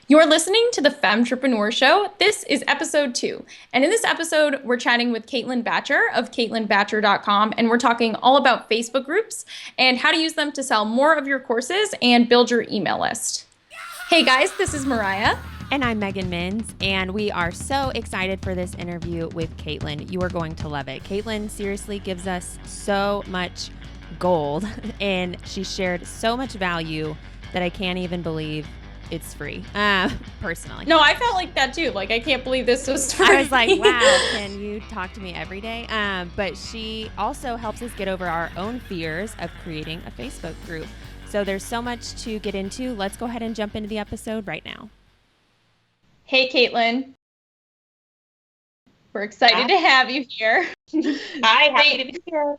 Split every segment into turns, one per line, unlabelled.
You're listening to the Femtrepreneur Show. This is episode 2. And in this episode, we're chatting with Caitlyn Bacher of CaitlynBacher.com, and we're talking all about Facebook groups and how to use them to sell more of your courses and build your email list. Hey guys, this is Mariah.
And I'm Megan Mins, and we are so excited for this interview with Caitlyn. You are going to love it. Caitlyn seriously gives us so much gold, and she shared so much value that I can't even believe it's free, personally.
No, I felt like that too. Like, I can't believe this was free.
I was like, wow, can you talk to me every day? But she also helps us get over our own fears of creating a Facebook group. So there's so much to get into. Let's go ahead and jump into the episode right now.
Hey, Caitlyn. We're excited to have you here.
Hi, happy to be here.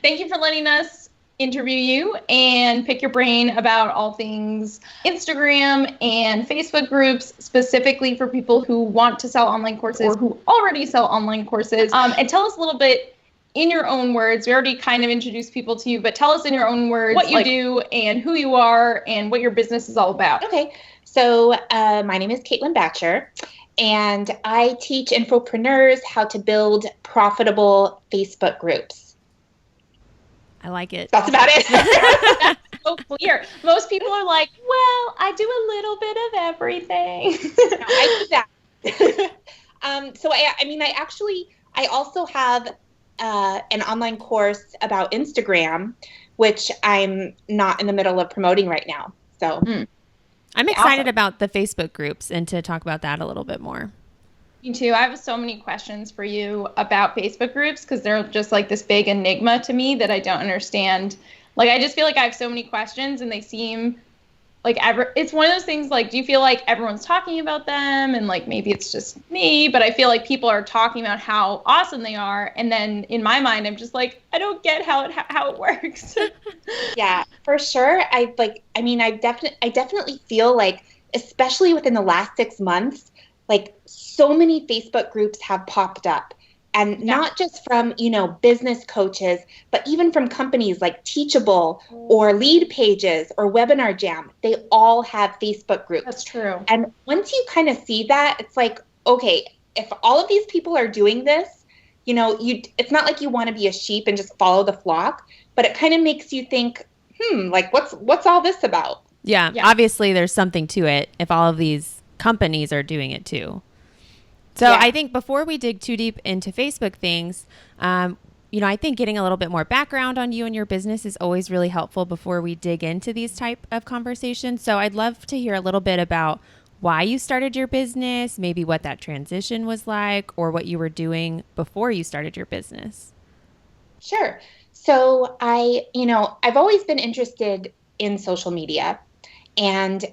Thank you for letting us interview you and pick your brain about all things Instagram and Facebook groups, specifically for people who want to sell online courses or who already sell online courses. And tell us a little bit in your own words. We already kind of introduced people to you, but tell us in your own words what you do and who you are and what your business is all about.
Okay, so my name is Caitlyn Bacher, and I teach infopreneurs how to build profitable Facebook groups.
I like it.
That's about it.
That's so clear. Most people are like, well, I do a little bit of everything.
No, I do that. So I also have an online course about Instagram, which I'm not in the middle of promoting right now. So
I'm excited about the Facebook groups and to talk about that a little bit more.
Me too. I have so many questions for you about Facebook groups because they're just like this big enigma to me that I don't understand. Like, I just feel like I have so many questions and they seem like it's one of those things like, do you feel like everyone's talking about them? And like, maybe it's just me, but I feel like people are talking about how awesome they are. And then in my mind, I'm just like, I don't get how it works.
Yeah, for sure. I definitely feel like, especially within the last 6 months, like so many Facebook groups have popped up, and not just from, business coaches, but even from companies like Teachable or Lead Pages or Webinar Jam. They all have Facebook groups.
That's true.
And once you kind of see that, it's like, okay, if all of these people are doing this, it's not like you want to be a sheep and just follow the flock, but it kind of makes you think, like what's all this about?
Yeah, obviously there's something to it if all of these companies are doing it too. So I think before we dig too deep into Facebook things, I think getting a little bit more background on you and your business is always really helpful before we dig into these type of conversations. So I'd love to hear a little bit about why you started your business, maybe what that transition was like, or what you were doing before you started your business.
Sure. So I've always been interested in social media. And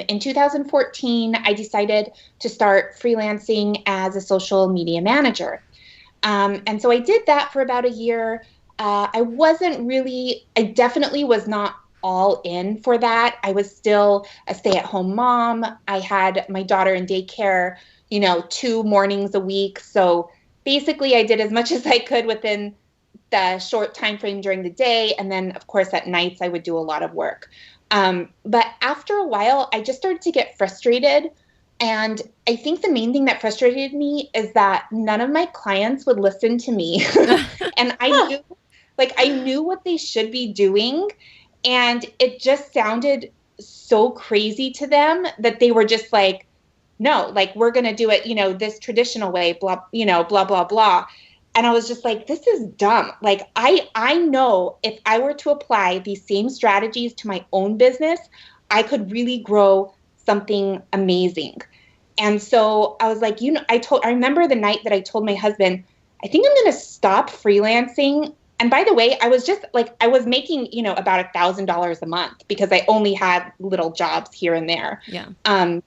in 2014, I decided to start freelancing as a social media manager. And so I did that for about a year. I definitely was not all in for that. I was still a stay-at-home mom. I had my daughter in daycare, 2 mornings a week. So basically I did as much as I could within the short time frame during the day. And then, of course, at nights, I would do a lot of work. But after a while, I just started to get frustrated. And I think the main thing that frustrated me is that none of my clients would listen to me. And I knew what they should be doing. And it just sounded so crazy to them that they were just like, no, like, we're going to do it, this traditional way, blah, blah, blah, blah. And I was just like, this is dumb. Like, I know if I were to apply these same strategies to my own business, I could really grow something amazing. And so I was like, I remember the night that I told my husband, I think I'm going to stop freelancing. And by the way, I was just like, I was making, about $1,000 a month because I only had little jobs here and there.
Yeah.
And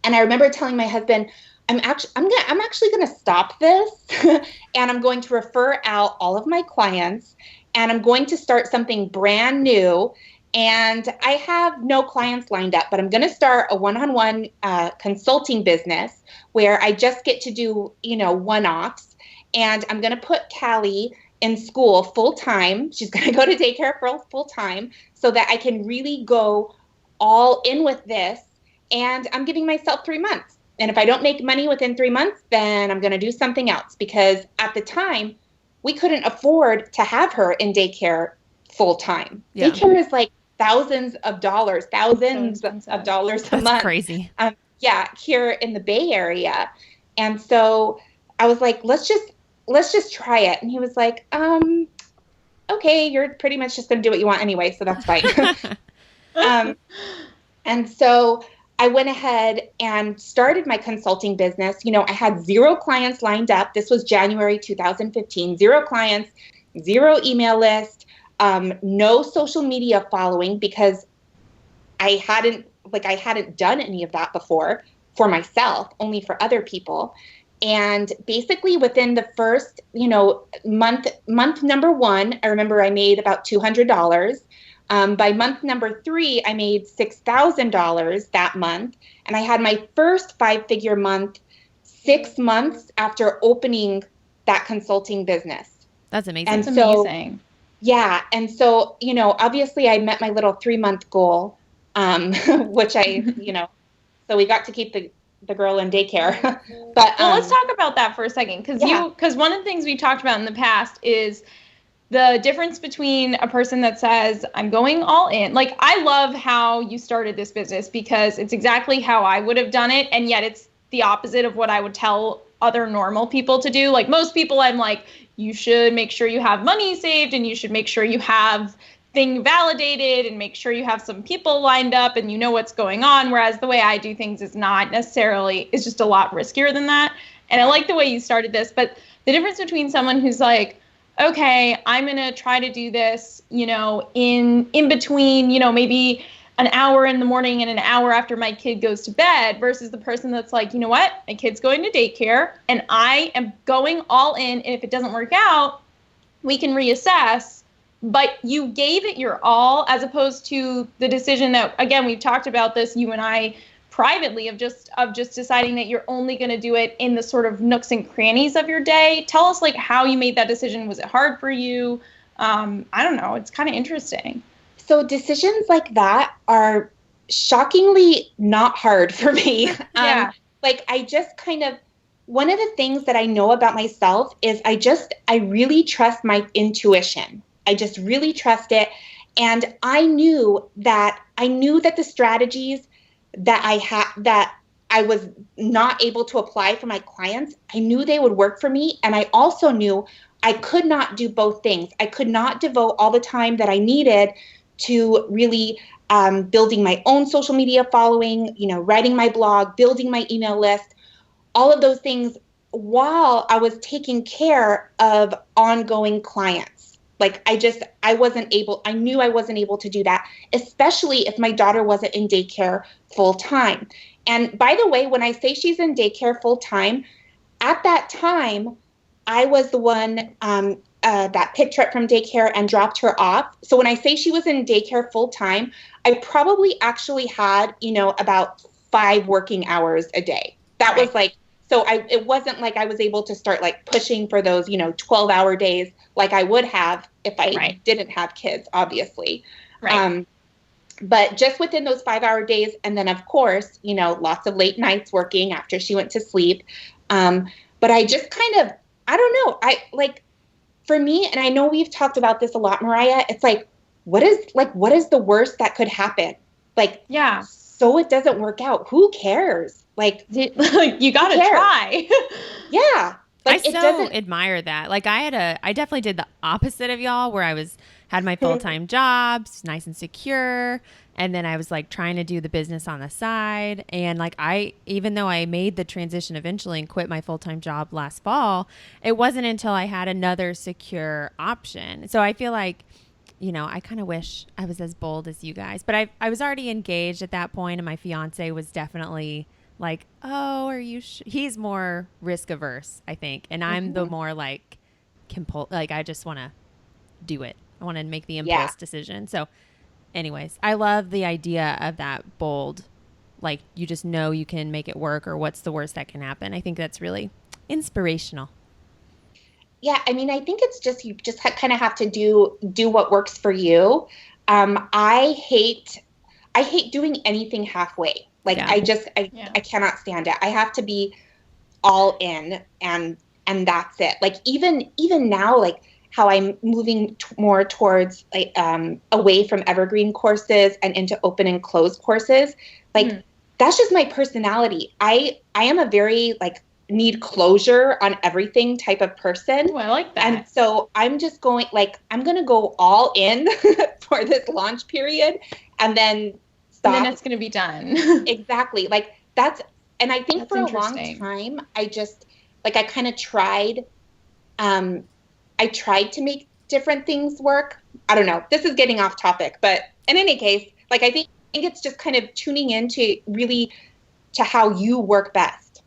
I remember telling my husband, I'm actually going to stop this and I'm going to refer out all of my clients and I'm going to start something brand new. And I have no clients lined up, but I'm going to start a one-on-one consulting business where I just get to do, one-offs. And I'm going to put Callie in school full time. She's going to go to daycare for full time so that I can really go all in with this and I'm giving myself 3 months. And if I don't make money within 3 months, then I'm going to do something else. Because at the time, we couldn't afford to have her in daycare full time. Yeah. Daycare is like thousands of dollars a
That's
month.
Crazy.
Here in the Bay Area. And so I was like, let's just try it. And he was like, okay, you're pretty much just going to do what you want anyway, so that's fine. And so I went ahead and started my consulting business. I had 0 clients lined up. This was January 2015, 0 clients, 0 email list, no social media following, because I hadn't done any of that before for myself, only for other people. And basically within the first, month number 1, I remember I made about $200. By month number 3, I made $6,000 that month. And I had my first 5-figure month 6 months after opening that consulting business.
That's amazing.
And
That's amazing.
Yeah. And so, obviously I met my little 3-month goal, which so we got to keep the girl in daycare. But
let's talk about that for a second. Because one of the things we talked about in the past is the difference between a person that says, I'm going all in. Like, I love how you started this business because it's exactly how I would have done it. And yet it's the opposite of what I would tell other normal people to do. Like, most people, I'm like, you should make sure you have money saved and you should make sure you have thing validated and make sure you have some people lined up and you know what's going on. Whereas the way I do things is not necessarily, it's just a lot riskier than that. And I like the way you started this, but the difference between someone who's like, okay, I'm going to try to do this, in between, maybe an hour in the morning and an hour after my kid goes to bed, versus the person that's like, you know what, my kid's going to daycare and I am going all in. And if it doesn't work out, we can reassess. But you gave it your all, as opposed to the decision that, again, we've talked about this, you and I privately, of just deciding that you're only going to do it in the sort of nooks and crannies of your day. Tell us, like, how you made that decision. Was it hard for you? I don't know. It's kind of interesting.
So decisions like that are shockingly not hard for me.
Yeah.
I just kind of, one of the things that I know about myself is I really trust my intuition. I just really trust it. And I knew that the strategies that I was not able to apply for my clients, I knew they would work for me. And I also knew I could not do both things. I could not devote all the time that I needed to really building my own social media following, writing my blog, building my email list, all of those things while I was taking care of ongoing clients. I knew I wasn't able to do that, especially if my daughter wasn't in daycare full time. And by the way, when I say she's in daycare full time, at that time, I was the one that picked her up from daycare and dropped her off. So when I say she was in daycare full time, I probably actually had, about 5 working hours a day. That was it wasn't like I was able to start pushing for those, 12-hour days like I would have if I didn't have kids, obviously.
Right.
But just within those 5-hour days. And then, of course, lots of late nights working after she went to sleep. But I just kind of, I don't know. For me, and I know we've talked about this a lot, Mariah, it's what is the worst that could happen?
Yeah.
So it doesn't work out. Who cares?
You got to try.
Yeah.
I so admire that. I definitely did the opposite of y'all, where I had my full-time jobs, nice and secure. And then I was trying to do the business on the side. And even though I made the transition eventually and quit my full-time job last fall, it wasn't until I had another secure option. So I feel I kind of wish I was as bold as you guys, but I was already engaged at that point. And my fiance was definitely oh, are you he's more risk averse, I think. And I'm the more I just want to do it. I want to make the impulse decision. So anyways, I love the idea of that bold, you just know you can make it work, or what's the worst that can happen. I think that's really inspirational.
Yeah. I mean, I think it's just, you just kind of have to do what works for you. I hate doing anything halfway. Like,
Yeah.
I cannot stand it. I have to be all in, and that's it. Like, even now, like how I'm moving more towards like away from evergreen courses and into open and closed courses. Like, that's just my personality. I am a very like need closure on everything type of person.
Oh, I like that.
And so I'm just going, like, I'm going to go all in for this launch period and then stop.
And then it's going to be done.
Exactly. Like, and I think for a long time, I just, like, I kind of tried, I tried to make different things work. I don't know. This is getting off topic, but in any case, like, I think it's just kind of tuning into really to how you work best.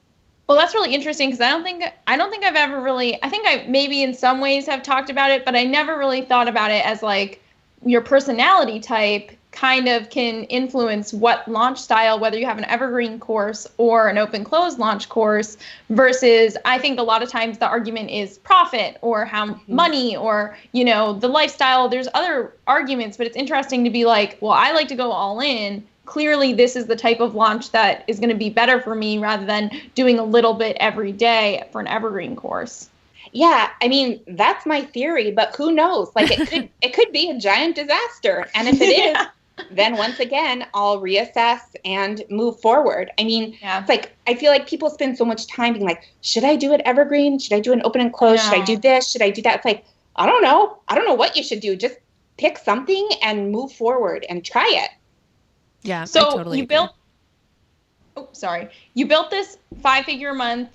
Well, that's really interesting because I don't think I've ever really, I think I maybe in some ways have talked about it, but I never really thought about it as like your personality type kind of can influence what launch style, whether you have an evergreen course or an open closed launch course, versus I think a lot of times the argument is profit or how money or, you know, the lifestyle. There's other arguments, but it's interesting to be like, well, I like to go all in. Clearly, this is the type of launch that is going to be better for me rather than doing a little bit every day for an evergreen course.
Yeah, I mean, that's my theory, but who knows? Like, it could be a giant disaster. And if it is, then once again, I'll reassess and move forward. I mean, it's like, I feel like people spend so much time being like, should I do it evergreen? Should I do an open and close? Should I do this? Should I do that? It's like, I don't know. I don't know what you should do. Just pick something and move forward and try it.
Yeah.
So
totally
you built this 5-figure a month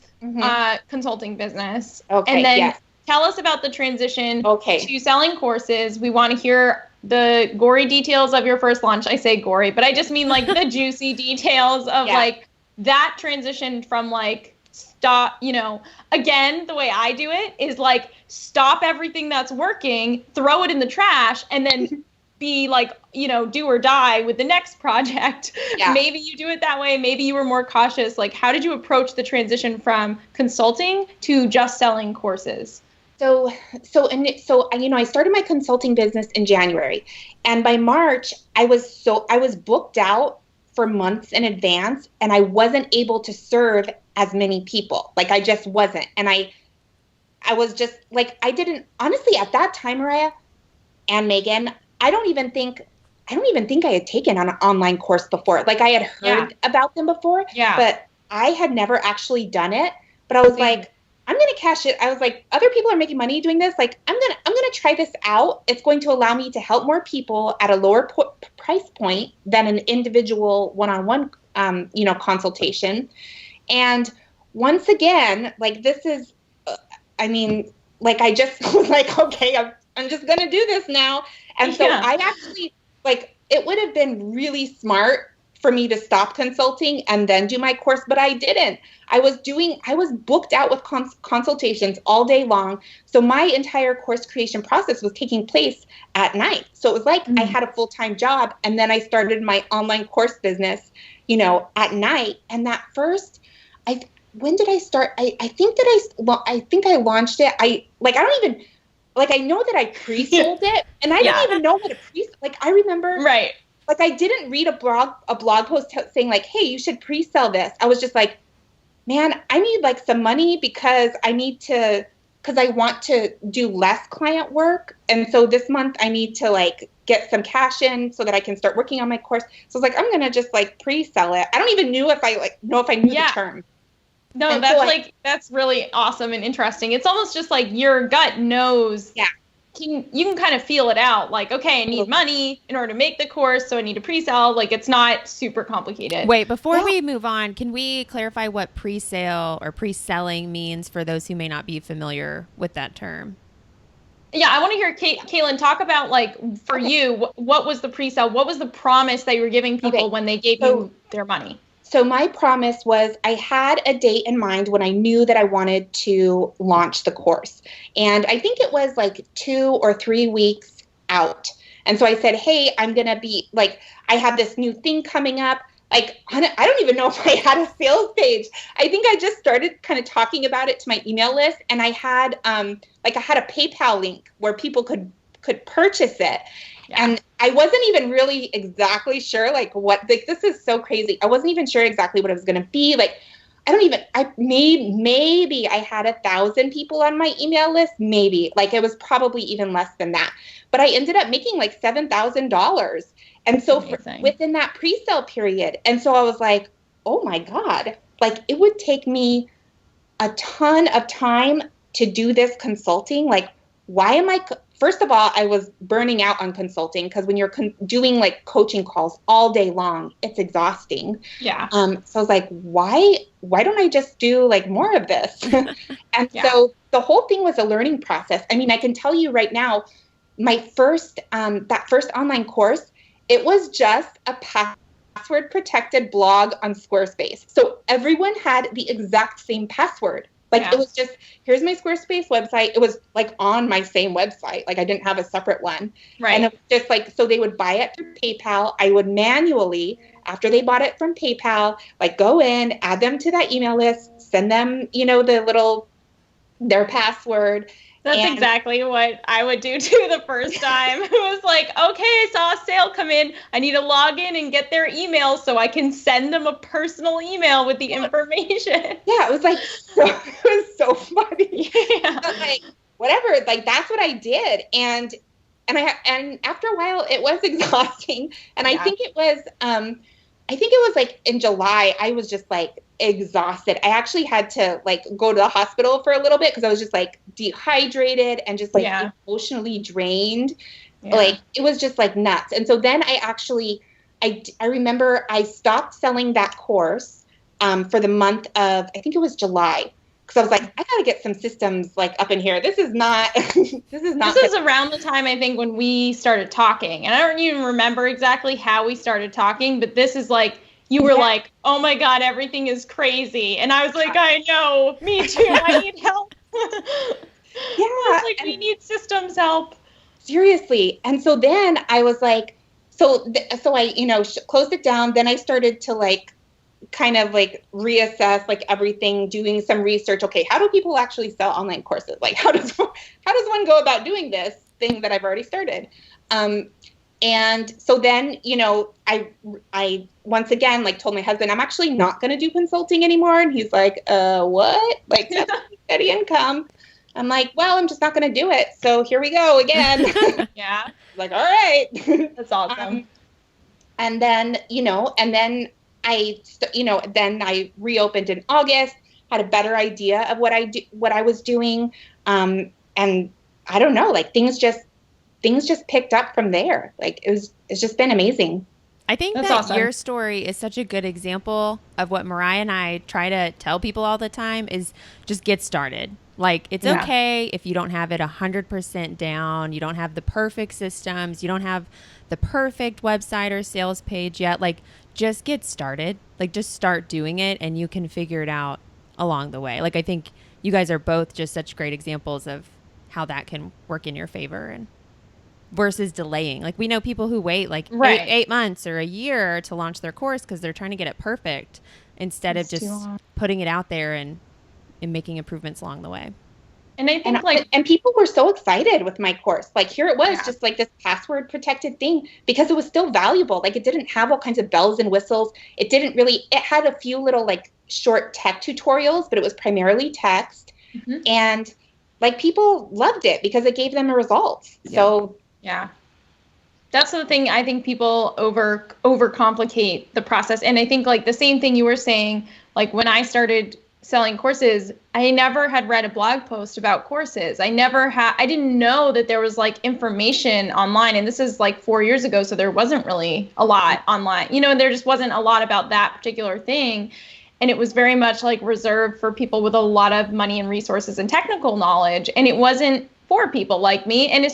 consulting business.
Okay.
And then tell us about the transition to selling courses. We want to hear the gory details of your first launch. I say gory, but I just mean like the juicy details of like that transition from like stop, you know, again, the way I do it is like stop everything that's working, throw it in the trash, and then be like, you know, do or die with the next project. Maybe you do it that way. Maybe you were more cautious. Like, how did you approach the transition from consulting to just selling courses?
So, you know, I started my consulting business in January, and by March, I was booked out for months in advance, and I wasn't able to serve as many people. Like, I just wasn't. And I was just like, I didn't, honestly, at that time, Mariah and Megan, I don't even think I had taken an online course before. Like, I had heard about them before, but I had never actually done it. But I was like, I'm going to cash it. I was like, other people are making money doing this. Like, I'm going to try this out. It's going to allow me to help more people at a lower price point than an individual one-on-one, you know, consultation. And once again, like, this is, I mean, like, I just was like, okay, I'm just going to do this now. And so I actually, like, it would have been really smart for me to stop consulting and then do my course, but I didn't. I was booked out with consultations all day long. So my entire course creation process was taking place at night. So it was like I had a full-time job, and then I started my online course business, you know, at night. And that first, when did I start? I think I launched it. I know that I pre-sold it, and I didn't even know what a like, I remember, like, I didn't read a blog post saying like, hey, you should pre-sell this. I was just like, man, I need like some money because I want to do less client work. And so this month I need to like get some cash in so that I can start working on my course. So I was like, I'm going to just like pre-sell it. I don't even know if I knew the term.
No, and that's that's really awesome and interesting. It's almost just like your gut knows. Yeah. You can kind of feel it out. Like, okay, I need money in order to make the course, so I need to pre-sell. Like, it's not super complicated.
Wait, before we move on, can we clarify what pre-sale or pre-selling means for those who may not be familiar with that term?
Yeah, I want to hear Caitlyn talk about, like, for you, what was the pre-sale? What was the promise that you were giving people when they gave you their money?
So my promise was I had a date in mind when I knew that I wanted to launch the course. And I think it was like 2 or 3 weeks out. And so I said, hey, I'm going to be like, I have this new thing coming up. Like, I don't even know if I had a sales page. I think I just started kind of talking about it to my email list. And I had a PayPal link where people could purchase it. And I wasn't even really exactly sure, like, what, like, this is so crazy. I wasn't even sure exactly what it was going to be. Like, maybe I had 1,000 people on my email list. Maybe, like, it was probably even less than that. But I ended up making like $7,000. And so within that pre-sale period. And so I was like, oh my God, like, it would take me a ton of time to do this consulting. Like, why am I, first of all, I was burning out on consulting, because when you're doing like coaching calls all day long, it's exhausting.
Yeah.
So I was like, why don't I just do like more of this? And so the whole thing was a learning process. I mean, I can tell you right now, my first, that first online course, it was just a password protected blog on Squarespace. So everyone had the exact same password. Like, it was just, here's my Squarespace website. It was like on my same website. Like, I didn't have a separate one.
Right.
And it was just like, so they would buy it through PayPal. I would manually, after they bought it from PayPal, like, go in, add them to that email list, send them, their password.
That's exactly what I would do too the first time. It was like, okay, I saw a sale come in. I need to log in and get their email so I can send them a personal email with the information.
Yeah, it was so funny. Yeah. But like, whatever, like, that's what I did. And after a while it was exhausting. And I think it was like in July, I was just like exhausted. I actually had to like go to the hospital for a little bit, because I was just like dehydrated and just like emotionally drained. Like, it was just like nuts. And so then I remember I stopped selling that course for the month of, I think it was July, because I was like, I got to get some systems like up in here. This is
around the time, I think, when we started talking. And I don't even remember exactly how we started talking, but this is like, you were like, oh my God, everything is crazy. And I was like, I know, me too. I need help. We need systems help.
Seriously. And so then I was like, so I, closed it down. Then I started to like, kind of like reassess like everything, doing some research. Okay, how do people actually sell online courses? Like, how does one go about doing this thing that I've already started? And so then, I once again, like, told my husband, I'm actually not going to do consulting anymore. And he's like, what? Like, steady income. I'm like, well, I'm just not going to do it. So here we go again.
Yeah.
Like, all right.
That's awesome.
And then, then I reopened in August, had a better idea of what I was doing. And I don't know, like, things just picked up from there. Like, it's just been amazing.
I think that's awesome. Your story is such a good example of what Mariah and I try to tell people all the time, is just get started. Like, it's okay if you don't have it 100% down. You don't have the perfect systems. You don't have the perfect website or sales page yet. Like, just get started. Like, just start doing it, and you can figure it out along the way. Like, I think you guys are both just such great examples of how that can work in your favor, and versus delaying. Like, we know people who wait like 8 months or a year to launch their course because they're trying to get it perfect, instead of just putting it out there and making improvements along the way.
And I think
and people were so excited with my course. Like, here it was, just like this password protected thing, because it was still valuable. Like, it didn't have all kinds of bells and whistles. It had a few little like short tech tutorials, but it was primarily text. Mm-hmm. And like, people loved it because it gave them a result. Yeah. So
that's the thing. I think people overcomplicate the process. And I think like the same thing you were saying, like, when I started selling courses, I never had read a blog post about courses. I didn't know that there was like information online. And this is like 4 years ago. So there wasn't really a lot online, there just wasn't a lot about that particular thing. And it was very much like reserved for people with a lot of money and resources and technical knowledge. And it wasn't for people like me. And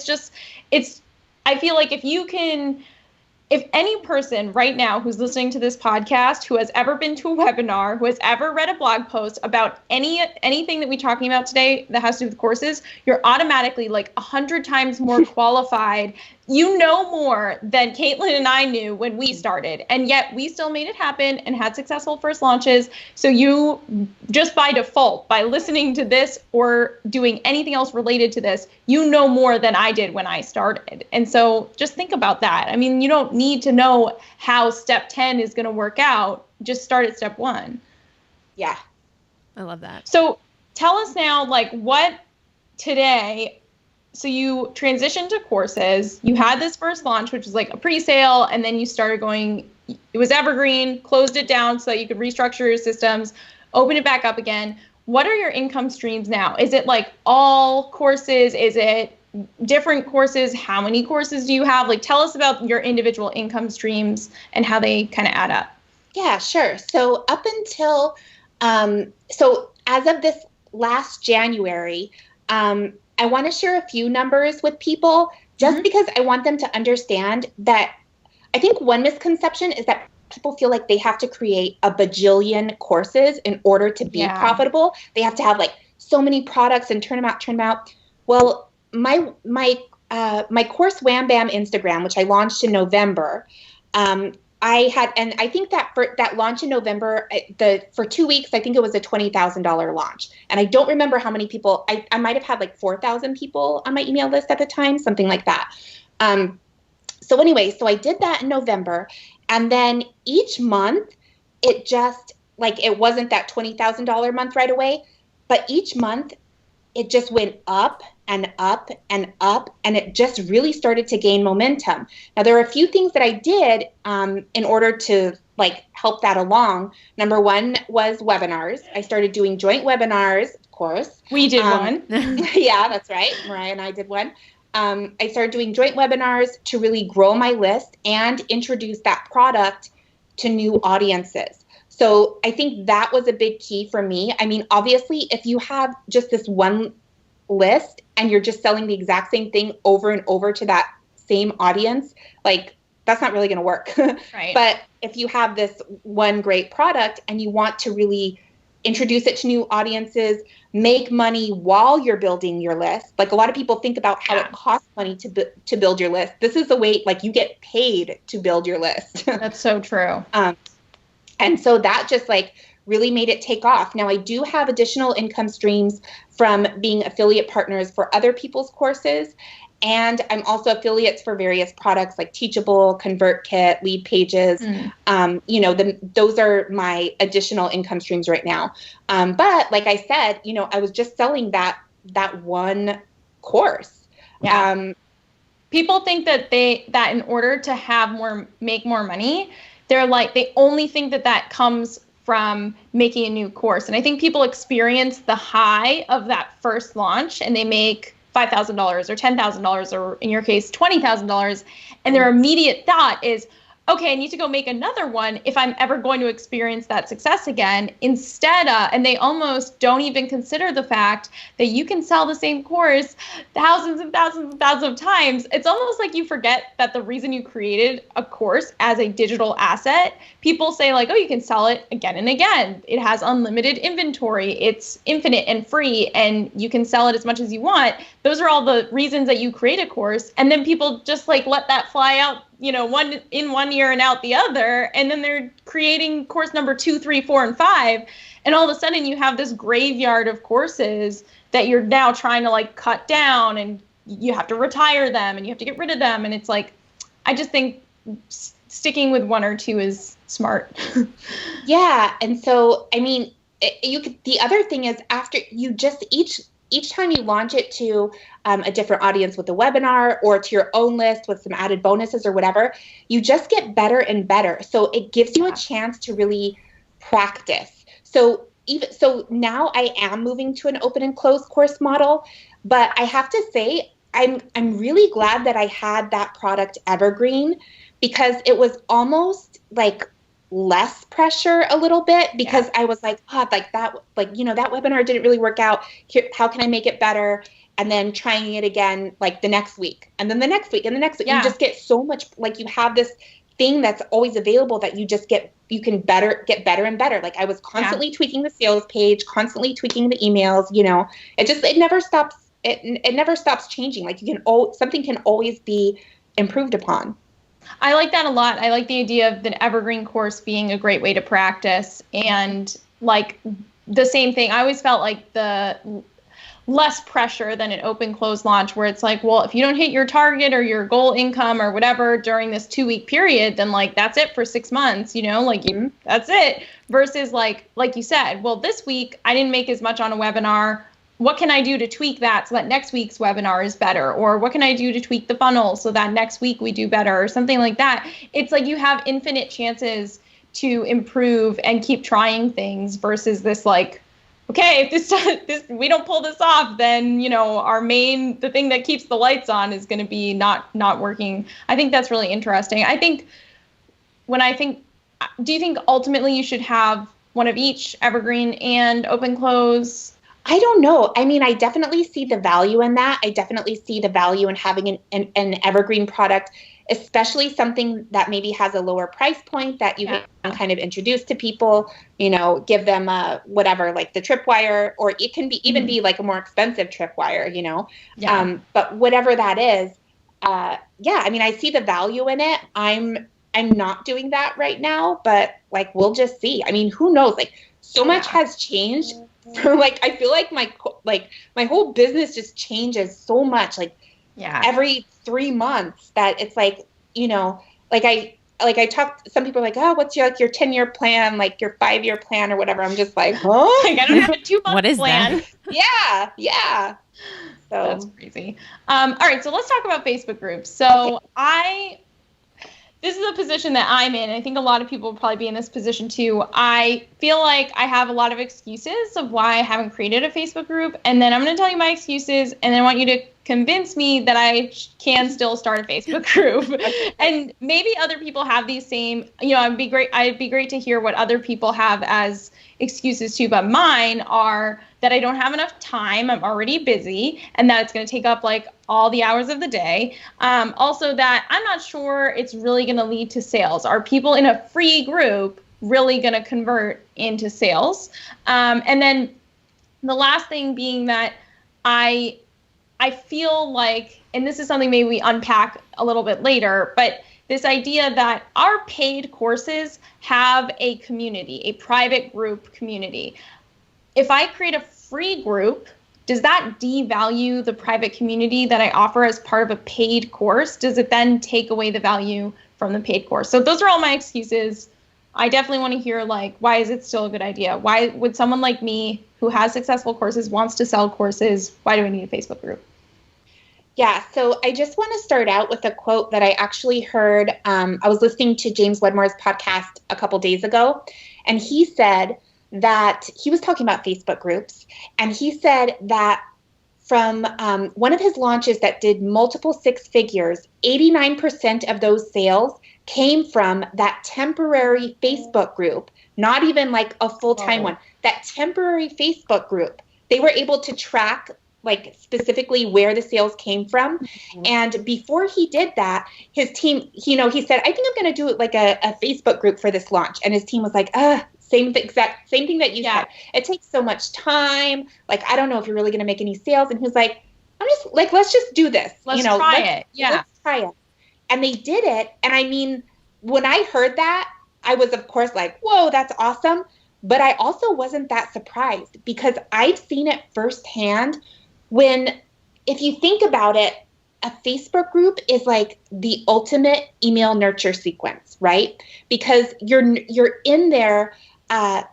I feel like if any person right now who's listening to this podcast, who has ever been to a webinar, who has ever read a blog post about anything that we're talking about today that has to do with courses, you're automatically like 100 times more qualified you know more than Caitlyn and I knew when we started, and yet we still made it happen and had successful first launches. So you, just by default, by listening to this or doing anything else related to this, you know more than I did when I started. And so just think about that. I mean, you don't need to know how step 10 is going to work out. Just start at step 1.
Yeah.
I love that.
So tell us now, like, what today. So you transitioned to courses, you had this first launch, which was like a pre-sale, and then you started going, it was evergreen, closed it down so that you could restructure your systems, open it back up again. What are your income streams now? Is it like all courses? Is it different courses? How many courses do you have? Like, tell us about your individual income streams and how they kind of add up.
Yeah, sure. So up until, so as of this last January, I want to share a few numbers with people just because I want them to understand that I think one misconception is that people feel like they have to create a bajillion courses in order to be profitable. They have to have like so many products and turn them out. Well, my course Wham Bam Instagram, which I launched in November, I had, and I think that for that launch in November, for 2 weeks, I think it was a $20,000 launch. And I don't remember how many people, I might have had like 4,000 people on my email list at the time, something like that. So anyway, so I did that in November. And then each month, it just, like, it wasn't that $20,000 month right away, but each month it just went up and up and up, and it just really started to gain momentum. Now, there are a few things that I did in order to like help that along. Number one was webinars. I started doing joint webinars, of course.
We did one.
Yeah, that's right. Mariah and I did one. I started doing joint webinars to really grow my list and introduce that product to new audiences. So I think that was a big key for me. I mean, obviously, if you have just this one list and you're just selling the exact same thing over and over to that same audience, like, that's not really going to work.
Right.
But if you have this one great product and you want to really introduce it to new audiences, make money while you're building your list. Like, a lot of people think about how it costs money to build your list. This is the way, like, you get paid to build your list.
That's so true.
And so that just like really made it take off. Now, I do have additional income streams from being affiliate partners for other people's courses. And I'm also affiliates for various products like Teachable, ConvertKit, Lead Pages. Those are my additional income streams right now. But like I said, I was just selling that one course.
Yeah. People think that in order to make more money, they're like, they only think that comes from making a new course. And I think people experience the high of that first launch and they make $5,000 or $10,000 or in your case, $20,000. And their immediate thought is, okay, I need to go make another one if I'm ever going to experience that success again, and they almost don't even consider the fact that you can sell the same course thousands and thousands and thousands of times. It's almost like you forget that the reason you created a course as a digital asset, people say like, oh, you can sell it again and again. It has unlimited inventory. It's infinite and free, and you can sell it as much as you want. Those are all the reasons that you create a course. And then people just like let that fly out, one in one year and out the other. And then they're creating course number 2, 3, 4, and 5. And all of a sudden you have this graveyard of courses that you're now trying to like cut down, and you have to retire them and you have to get rid of them. And it's like, I just think sticking with 1 or 2 is smart.
Yeah. And so, I mean, the other thing is after you just each time you launch it to a different audience with a webinar or to your own list with some added bonuses or whatever, you just get better and better. So it gives you a chance to really practice. So now I am moving to an open and closed course model, but I have to say I'm really glad that I had that product evergreen, because it was almost like less pressure a little bit, because I was like, that webinar didn't really work out. Here, how can I make it better? And then trying it again, like the next week, and then the next week, and the next week. You just get so much, like you have this thing that's always available that you just get and better. Like I was constantly tweaking the sales page, constantly tweaking the emails. It never stops. It never stops changing. Like something can always be improved upon.
I like that a lot. I like the idea of the evergreen course being a great way to practice, and like the same thing. I always felt like the less pressure than an open close launch where it's like, well, if you don't hit your target or your goal income or whatever during this 2-week period, then like that's it for 6 months, you know, like that's it. Versus like you said, well, this week I didn't make as much on a webinar. What can I do to tweak that so that next week's webinar is better? Or what can I do to tweak the funnel so that next week we do better, or something like that? It's like you have infinite chances to improve and keep trying things versus this like, okay, if this we don't pull this off, then, you know, the thing that keeps the lights on is going to be not working. I think that's really interesting. Do you think ultimately you should have one of each, evergreen and open close?
I don't know. I mean, I definitely see the value in that. I definitely see the value in having an evergreen product, especially something that maybe has a lower price point that you can kind of introduce to people, you know, give them whatever, like the tripwire, or it can be even be like a more expensive tripwire, you know. Yeah. But whatever that is, I mean, I see the value in it. I'm not doing that right now, but like, we'll just see. I mean, who knows? Like, so much has changed. Like, I feel like my whole business just changes so much, like every 3 months, that it's like, you know, like I talk, some people are like, oh, what's your 10-year plan, like your 5-year plan or whatever. I'm just like, huh?
Like, I don't have a 2-month plan.
That? Yeah. So
that's crazy. All right. So let's talk about Facebook groups. So this is a position that I'm in. I think a lot of people will probably be in this position too. I feel like I have a lot of excuses of why I haven't created a Facebook group. And then I'm going to tell you my excuses, and then I want you to convince me that I can still start a Facebook group. And maybe other people have these same, you know, I'd be great to hear what other people have as excuses too. But mine are that I don't have enough time, I'm already busy, and that it's going to take up like all the hours of the day. Also that I'm not sure it's really going to lead to sales. Are people in a free group really going to convert into sales? And then the last thing being that I feel like, and this is something maybe we unpack a little bit later, but this idea that our paid courses have a community, a private group community. If I create a free group, does that devalue the private community that I offer as part of a paid course? Does it then take away the value from the paid course? So those are all my excuses. I definitely want to hear, like, why is it still a good idea? Why would someone like me who has successful courses, wants to sell courses, why do I need a Facebook group?
Yeah, so I just want to start out with a quote that I actually heard. I was listening to James Wedmore's podcast a couple days ago, and he said that he was talking about Facebook groups, and he said that from one of his launches that did multiple 6 figures, 89% of those sales came from that temporary Facebook group, not even like a full-time one, that temporary Facebook group. They were able to track like specifically where the sales came from. Mm-hmm. And before he did that, his team, you know, he said, I think I'm going to do it like a Facebook group for this launch. And his team was like, same thing that you said. It takes so much time. Like, I don't know if you're really going to make any sales. And he was like, I'm just like, let's just do this.
Let's try it. Yeah.
Let's try it. And they did it. And I mean, when I heard that, I was, of course, like, whoa, that's awesome. But I also wasn't that surprised because I've seen it firsthand if you think about it, a Facebook group is like the ultimate email nurture sequence, right? Because you're in there,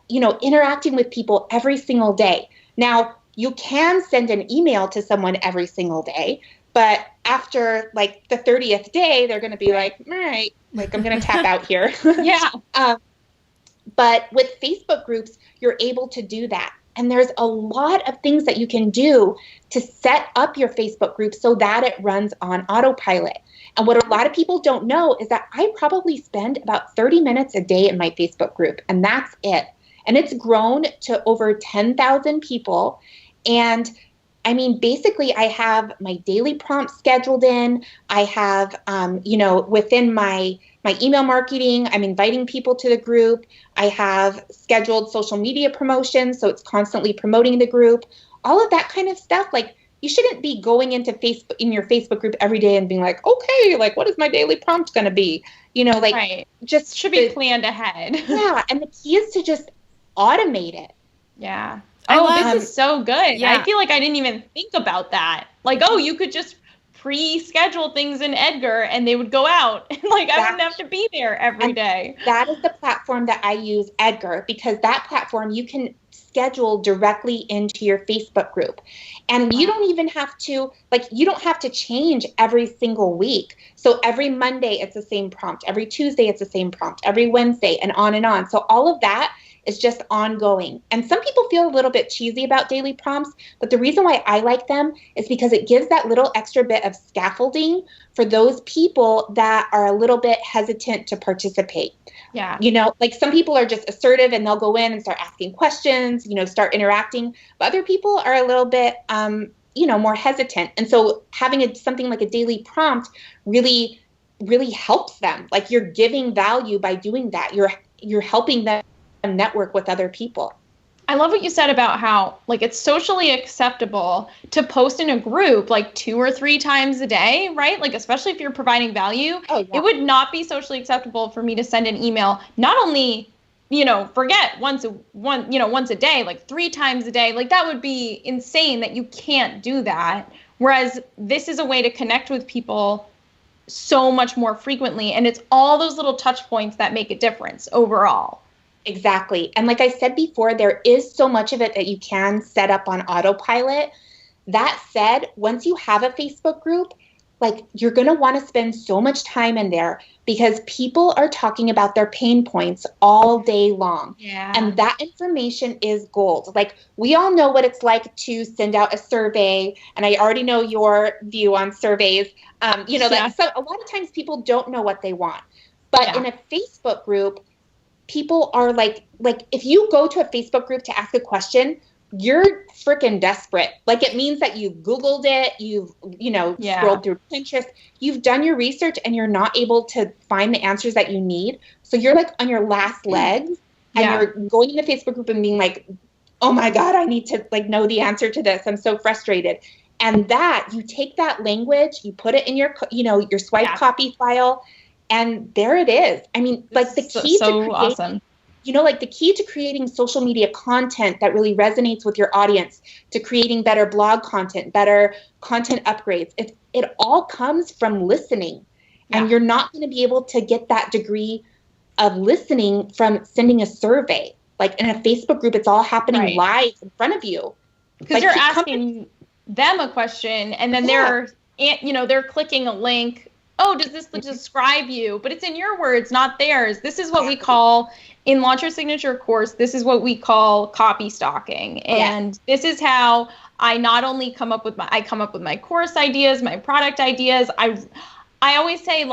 interacting with people every single day. Now, you can send an email to someone every single day, but after like the 30th day, they're going to be like, all right, like I'm going to tap out here.
Yeah.
But with Facebook groups, you're able to do that. And there's a lot of things that you can do to set up your Facebook group so that it runs on autopilot. And what a lot of people don't know is that I probably spend about 30 minutes a day in my Facebook group, and that's it. And it's grown to over 10,000 people. And I mean, basically, I have my daily prompts scheduled in. I have, within my email marketing, I'm inviting people to the group. I have scheduled social media promotions, so it's constantly promoting the group. All of that kind of stuff, like you shouldn't be going into Facebook in your Facebook group every day and being like, okay, like what is my daily prompt going to be? You know, like
right.
just
should be planned ahead.
Yeah. And the key is to just automate it.
Yeah.
This
is so good.
Yeah.
I feel like I didn't even think about that. Like, you could just pre-schedule things in Edgar and they would go out. Like, I wouldn't have to be there every day.
That is the platform that I use, Edgar, because that platform you can schedule directly into your Facebook group. And you don't even have to, you don't have to change every single week. So every Monday, it's the same prompt. Every Tuesday, it's the same prompt. Every Wednesday, and on and on. So all of that is just ongoing. And some people feel a little bit cheesy about daily prompts, but the reason why I like them is because it gives that little extra bit of scaffolding for those people that are a little bit hesitant to participate.
Yeah.
You know, like some people are just assertive and they'll go in and start asking questions, you know, start interacting. But other people are a little bit, more hesitant. And so having something like a daily prompt really, really helps them. Like you're giving value by doing that. You're helping them network with other people.
I love what you said about how it's socially acceptable to post in a group 2 or 3 times a day, right? Especially if you're providing value.
Oh, yeah.
It would not be socially acceptable for me to send an email, not only, forget once a day, 3 times a day. That would be insane that you can't do that. Whereas this is a way to connect with people so much more frequently. And it's all those little touch points that make a difference overall.
Exactly. And like I said before, there is so much of it that you can set up on autopilot. That said, once you have a Facebook group, you're going to want to spend so much time in there because people are talking about their pain points all day long.
Yeah.
And that information is gold. We all know what it's like to send out a survey. And I already know your view on surveys. So a lot of times people don't know what they want. But in a Facebook group, people are if you go to a Facebook group to ask a question, you're freaking desperate. It means that you've Googled it, you've, scrolled through Pinterest, you've done your research and you're not able to find the answers that you need. So you're on your last legs and you're going in the Facebook group and being oh my God, I need to know the answer to this. I'm so frustrated. And that you take that language, you put it in your, your swipe copy file. And there it is. I mean, the key to creating,
awesome.
The key to creating social media content that really resonates with your audience, to creating better blog content, better content upgrades. It all comes from listening. Yeah. And you're not going to be able to get that degree of listening from sending a survey. In a Facebook group, it's all happening live in front of you.
Because you're asking them a question and then they're clicking a link. Oh, does this describe you? But it's in your words, not theirs. This is what we call, in Launch Your Signature course, this is what we call copy stalking. And this is how I not only come up with my course ideas, my product ideas. I always say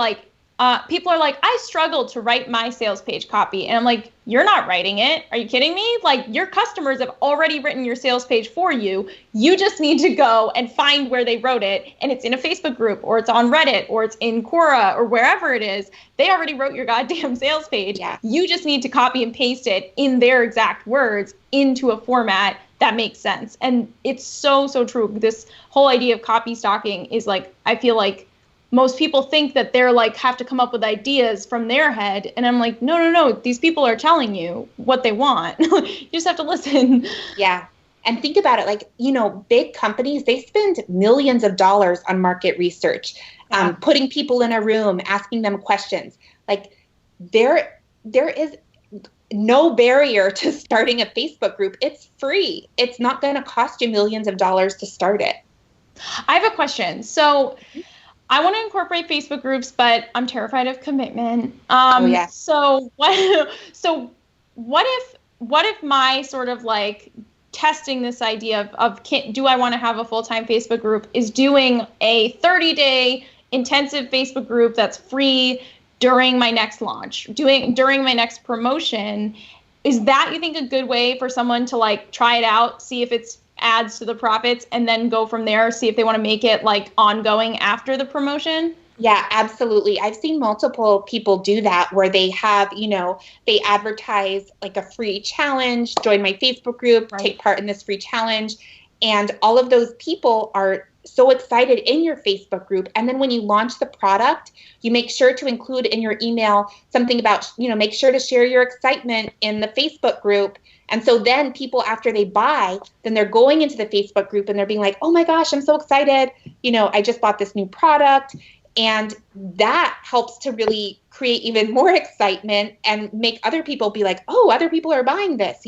people are I struggle to write my sales page copy. And I'm you're not writing it. Are you kidding me? Your customers have already written your sales page for you. You just need to go and find where they wrote it. And it's in a Facebook group or it's on Reddit or it's in Quora or wherever it is. They already wrote your goddamn sales page. Yeah. You just need to copy and paste it in their exact words into a format that makes sense. And it's so, so true. This whole idea of copy stalking is I feel most people think that they're have to come up with ideas from their head. And I'm no. These people are telling you what they want. You just have to listen. Yeah.
And think about it. Big companies, they spend millions of dollars on market research, putting people in a room, asking them questions. There is no barrier to starting a Facebook group. It's free. It's not going to cost you millions of dollars to start it.
I have a question. So I want to incorporate Facebook groups, but I'm terrified of commitment. So what if my sort of testing this idea of do I want to have a full-time Facebook group is doing a 30-day intensive Facebook group that's free during my next launch, during my next promotion. Is that, you think, a good way for someone to try it out, see if it's adds to the profits, and then go from there, see if they want to make it ongoing after the promotion?
Yeah, absolutely. I've seen multiple people do that where they have, they advertise a free challenge, join my Facebook group, take part in this free challenge. And all of those people are so excited in your Facebook group. And then when you launch the product, you make sure to include in your email something about, make sure to share your excitement in the Facebook group. And so then people, after they buy, then they're going into the Facebook group and they're being like, oh my gosh, I'm so excited. I just bought this new product. And that helps to really create even more excitement and make other people be like, oh, other people are buying this,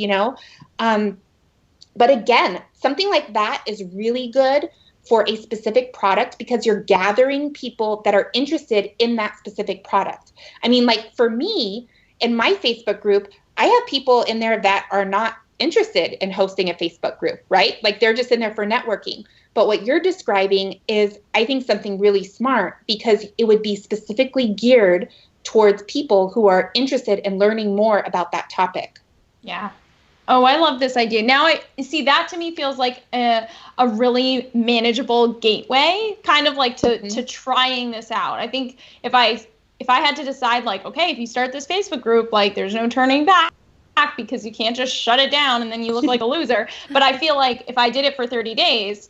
But again, something like that is really good for a specific product because you're gathering people that are interested in that specific product. I mean, like for me, in my Facebook group, I have people in there that are not interested in hosting a Facebook group, right? Like they're just in there for networking. But what you're describing is, I think, something really smart because it would be specifically geared towards people who are interested in learning more about that topic.
Yeah. Oh, I love this idea. Now, I see that to me feels like a really manageable gateway, kind of like to trying this out. I think if I had to decide, like, okay, if you start this Facebook group, like, there's no turning back because you can't just shut it down and then you look like a loser. But I feel like if I did it for 30 days,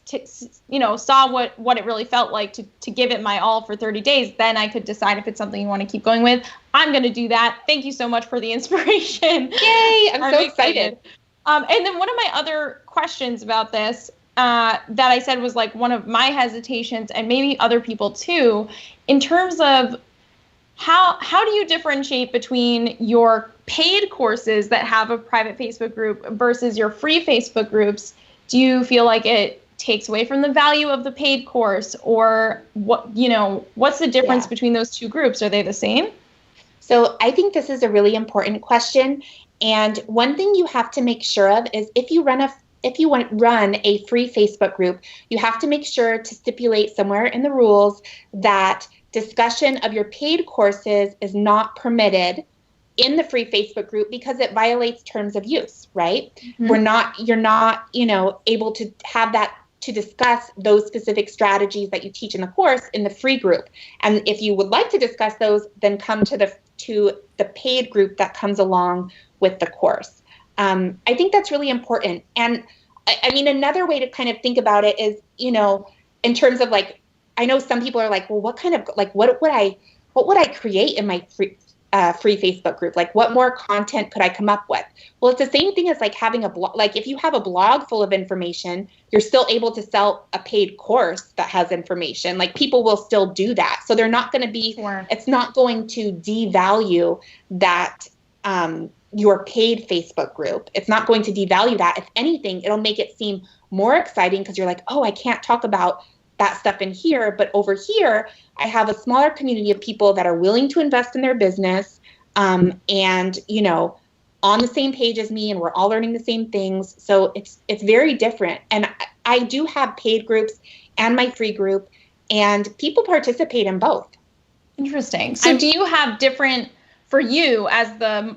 saw what it really felt like to give it my all for 30 days, then I could decide if it's something you want to keep going with. I'm going to do that. Thank you so much for the inspiration.
Yay! I'm so excited.
And then one of my other questions about this that I said was like one of my hesitations, and maybe other people too, in terms of how do you differentiate between your paid courses that have a private Facebook group versus your free Facebook groups? Do you feel like it takes away from the value of the paid course, or what's the difference between those two groups? Are they the same?
So I think this is a really important question. And one thing you have to make sure of is if you run a free Facebook group, you have to make sure to stipulate somewhere in the rules that discussion of your paid courses is not permitted in the free Facebook group because it violates terms of use, right? Mm-hmm. You're not, able to have that to discuss those specific strategies that you teach in the course in the free group. And if you would like to discuss those, then come to the paid group that comes along with the course. I think that's really important. And I mean, another way to kind of think about it is, in terms of like, I know some people are like, well, what kind of, like, what would I create in my free Facebook group? Like, what more content could I come up with? Well, it's the same thing as like having a blog. Like if you have a blog full of information, you're still able to sell a paid course that has information. Like people will still do that. So they're not going to be, it's not going to devalue that, your paid Facebook group. It's not going to devalue that. If anything, it'll make it seem more exciting because you're like, oh, I can't talk about that stuff in here, but over here, I have a smaller community of people that are willing to invest in their business, and on the same page as me, and we're all learning the same things. So it's very different. And I do have paid groups and my free group, and people participate in both.
Interesting. So do you have different, for you as the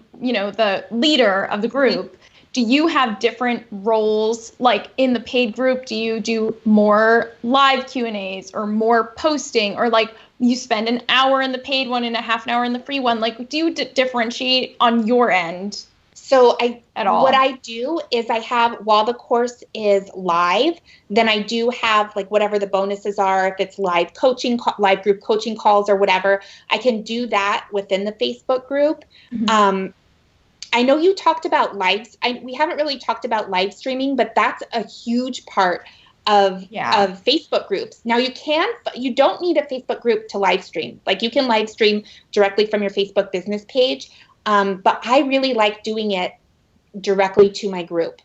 leader of the group, do you have different roles? Like in the paid group, do you do more live Q&As or more posting, or like you spend an hour in the paid one and a half an hour in the free one? Like, do you differentiate on your end?
So what I do is I have, while the course is live, then I do have like whatever the bonuses are. If it's live group coaching calls or whatever, I can do that within the Facebook group. Mm-hmm. I know you talked about we haven't really talked about live streaming, but that's a huge part of Facebook groups. Now you don't need a Facebook group to live stream. Like you can live stream directly from your Facebook business page. But I really like doing it directly to my group.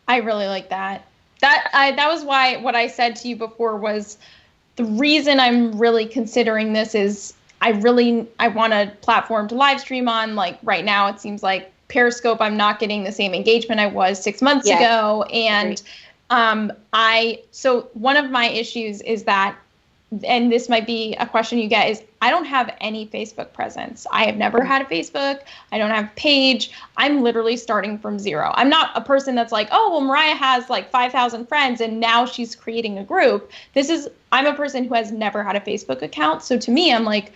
I really like that. That was why what I said to you before was the reason I'm really considering this is I want a platform to live stream on. Like right now, it seems like Periscope, I'm not getting the same engagement I was 6 months ago. And so one of my issues is that, and this might be a question you get, is I don't have any Facebook presence. I have never had a Facebook. I don't have a page. I'm literally starting from zero. I'm not a person that's like, oh, well, Mariah has like 5,000 friends and now she's creating a group. I'm a person who has never had a Facebook account. So to me, I'm like,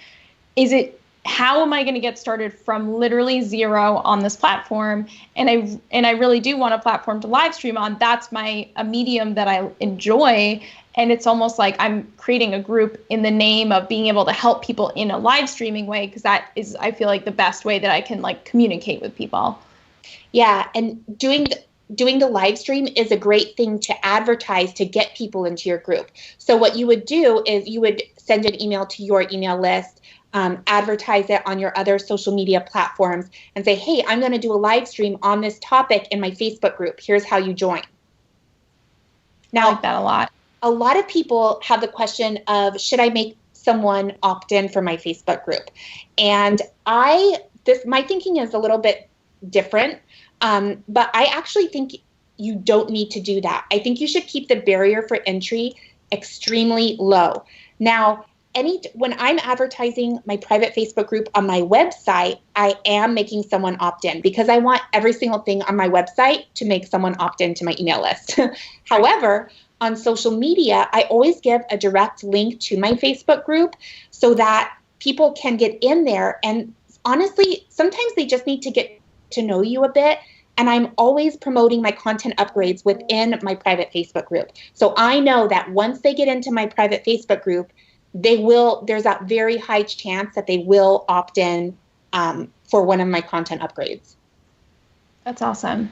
is it how am I going to get started from literally zero on this platform? And I really do want a platform to live stream on. That's a medium that I enjoy. And it's almost like I'm creating a group in the name of being able to help people in a live streaming way, because that is, I feel like, the best way that I can like communicate with people.
Yeah, and doing the live stream is a great thing to advertise to get people into your group. So what you would do is you would send an email to your email list, advertise it on your other social media platforms, and say, hey, I'm going to do a live stream on this topic in my Facebook group. Here's how you join. Now,
I like that a lot.
A lot of people have the question of, should I make someone opt in for my Facebook group? And my thinking is a little bit different, but I actually think you don't need to do that. I think you should keep the barrier for entry extremely low. Now, when I'm advertising my private Facebook group on my website, I am making someone opt in because I want every single thing on my website to make someone opt in to my email list. However, on social media, I always give a direct link to my Facebook group so that people can get in there. And honestly, sometimes they just need to get to know you a bit. And I'm always promoting my content upgrades within my private Facebook group. So I know that once they get into my private Facebook group, there's a very high chance that they will opt in for one of my content upgrades.
That's awesome.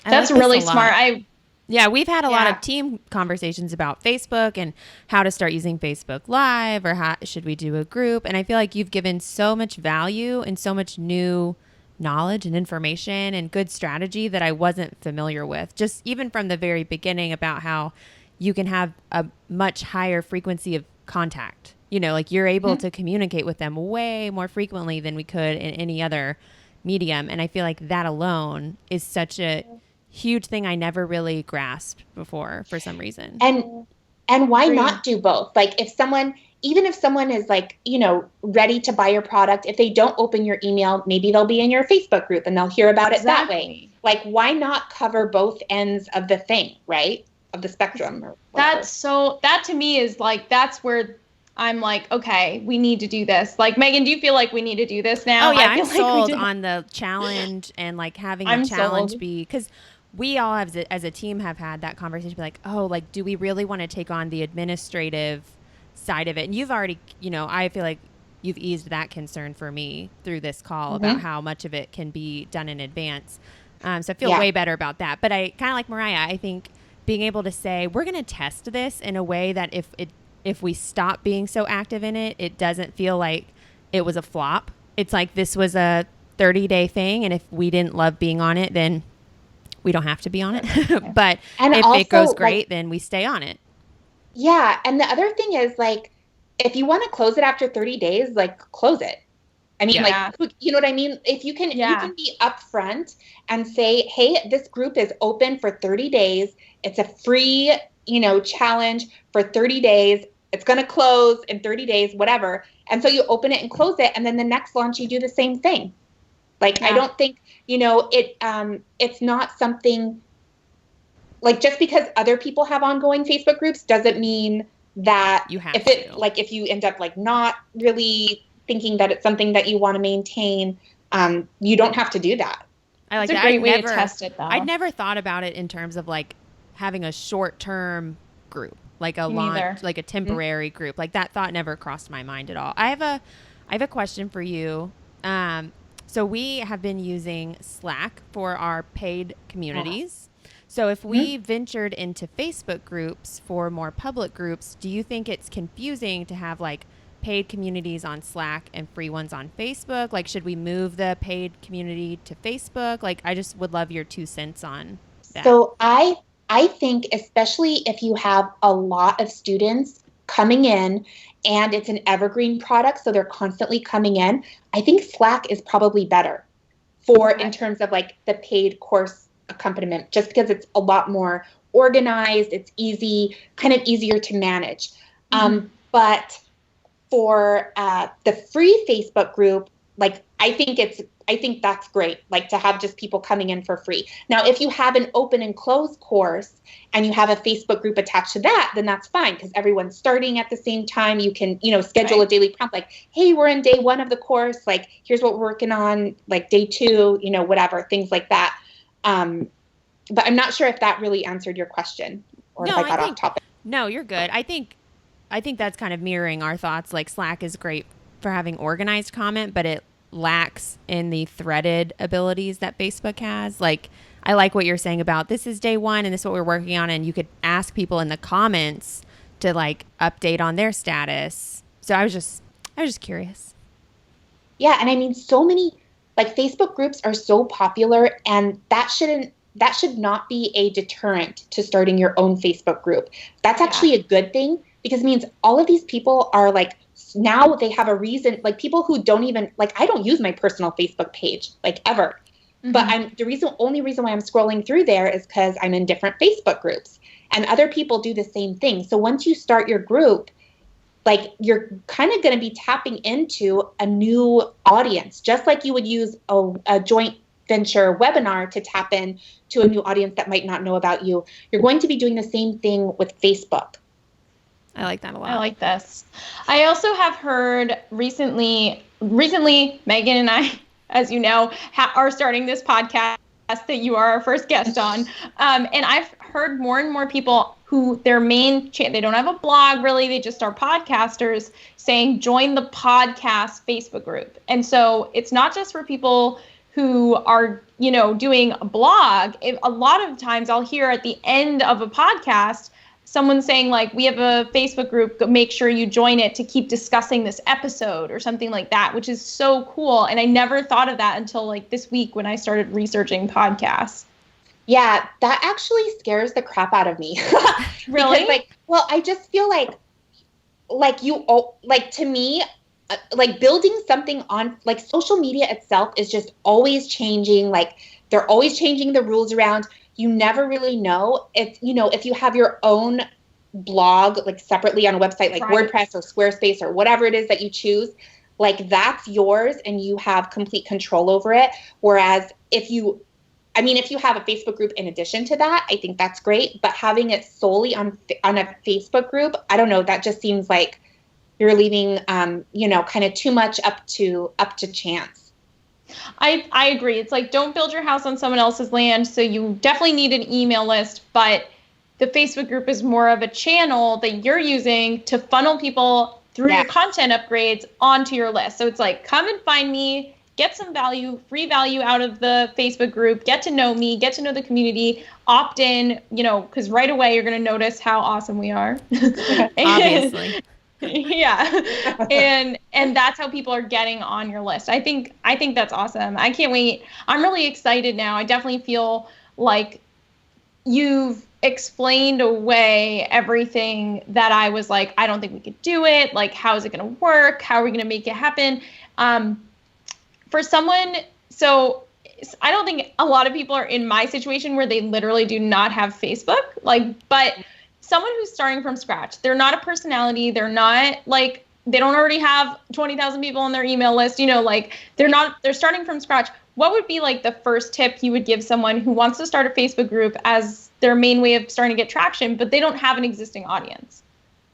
That's really smart.
Yeah, we've had a lot of team conversations about Facebook and how to start using Facebook Live, or how should we do a group. And I feel like you've given so much value and so much new knowledge and information and good strategy that I wasn't familiar with, just even from the very beginning, about how you can have a much higher frequency of contact. You know, like you're able to communicate with them way more frequently than we could in any other medium. And I feel like that alone is such a huge thing I never really grasped before for some reason.
And why not do both? Like even if someone is like, ready to buy your product, if they don't open your email, maybe they'll be in your Facebook group and they'll hear about it that way. Like, why not cover both ends of the thing, right? Of the spectrum. Or
that to me is like, that's where I'm like, okay, we need to do this. Like, Megan, do you feel like we need to do this now?
Oh yeah, I'm sold on the challenge and like having a challenge be, because we all have, as a team, have had that conversation, like, oh, like, do we really want to take on the administrative side of it? And you've already, I feel like you've eased that concern for me through this call about how much of it can be done in advance. So I feel way better about that. But I kind of like Mariah, I think being able to say, we're going to test this in a way that if we stop being so active in it, it doesn't feel like it was a flop. It's like this was a 30-day thing, and if we didn't love being on it, then we don't have to be on it. But if it goes great, then we stay on it.
Yeah. And the other thing is, like, if you want to close it after 30 days, like, close it. I mean, like, you know what I mean? If you can be upfront and say, hey, this group is open for 30 days. It's a free, challenge for 30 days. It's going to close in 30 days, whatever. And so you open it and close it. And then the next launch, you do the same thing. Like, I don't think, it's not something like, just because other people have ongoing Facebook groups doesn't mean that
you have
if you end up like not really thinking that it's something that you want to maintain, you don't have to do that.
I like
it's
that.
A great way to test it, though.
I'd never thought about it in terms of like having a short-term group, like a launch, like a temporary group. Like, that thought never crossed my mind at all. I have a question for you. So we have been using Slack for our paid communities. So if we ventured into Facebook groups for more public groups, do you think it's confusing to have like paid communities on Slack and free ones on Facebook? Like, should we move the paid community to Facebook? Like, I just would love your 2 cents on that.
So I think, especially if you have a lot of students coming in and it's an evergreen product, so they're constantly coming in, I think Slack is probably better in terms of like the paid course accompaniment, just because it's a lot more organized, it's easier to manage. But for the free Facebook group, like, I think it's I think that's great, like to have just people coming in for free. Now, if you have an open and closed course and you have a Facebook group attached to that, then that's fine because everyone's starting at the same time. You can, schedule a daily prompt like, hey, we're in day 1 of the course. Like, here's what we're working on, like day 2, whatever, things like that. But I'm not sure if that really answered your question or if I got off topic.
No, you're good. I think that's kind of mirroring our thoughts. Like Slack is great for having organized comment, but it lacks in the threaded abilities that Facebook has. Like, I like what you're saying about this is day 1 and this is what we're working on. And you could ask people in the comments to like update on their status. So I was just curious.
Yeah. And I mean, so many like Facebook groups are so popular, and that should not be a deterrent to starting your own Facebook group. That's actually a good thing because it means all of these people are like, now they have a reason, like people who don't even, like I don't use my personal Facebook page, like ever. Mm-hmm. But only reason why I'm scrolling through there is because I'm in different Facebook groups and other people do the same thing. So once you start your group, like you're kind of going to be tapping into a new audience, just like you would use a joint venture webinar to tap in to a new audience that might not know about you. You're going to be doing the same thing with Facebook.
I like that a lot.
I like this. I also have heard recently, Megan and I, as you know, are starting this podcast that you are our first guest on. And I've heard more and more people who their main they don't have a blog really, they just are podcasters saying, join the podcast Facebook group. And so it's not just for people who are, doing a blog. A lot of times I'll hear at the end of a podcast, someone saying like, we have a Facebook group, make sure you join it to keep discussing this episode or something like that, which is so cool. And I never thought of that until like this week when I started reaching podcasts.
Yeah, that actually scares the crap out of me.
Really?
Because, I just feel to me, like building something on like social media itself is just always changing. Like they're always changing the rules around. You never really know if you have your own blog, like separately on a website, like WordPress or Squarespace or whatever it is that you choose, like that's yours and you have complete control over it. Whereas if you have a Facebook group in addition to that, I think that's great. But having it solely on a Facebook group, I don't know, that just seems like you're leaving, kind of too much up to chance.
I agree. It's like, don't build your house on someone else's land. So you definitely need an email list, but the Facebook group is more of a channel that you're using to funnel people through your content upgrades onto your list. So it's like, come and find me, get some value, free value out of the Facebook group, get to know me, get to know the community, opt in, because right away you're going to notice how awesome we are.
Obviously.
Yeah. And that's how people are getting on your list. I think that's awesome. I can't wait. I'm really excited now. I definitely feel like you've explained away everything that I was like, I don't think we could do it. Like, how is it going to work? How are we going to make it happen? For someone, so I don't think a lot of people are in my situation where they literally do not have Facebook, but someone who's starting from scratch, they're not a personality. They're not like, they don't already have 20,000 people on their email list, they're starting from scratch. What would be like the first tip you would give someone who wants to start a Facebook group as their main way of starting to get traction, but they don't have an existing audience?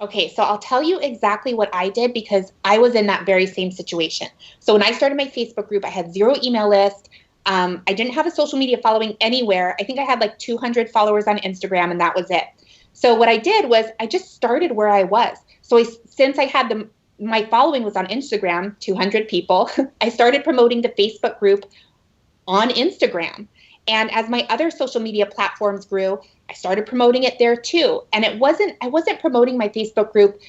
Okay, so I'll tell you exactly what I did because I was in that very same situation. So when I started my Facebook group, I had 0 email list. I didn't have a social media following anywhere. I think I had like 200 followers on Instagram and that was it. So what I did was I just started where I was. So since I had my following was on Instagram, 200 people, I started promoting the Facebook group on Instagram. And as my other social media platforms grew, I started promoting it there too. And I wasn't promoting my Facebook group,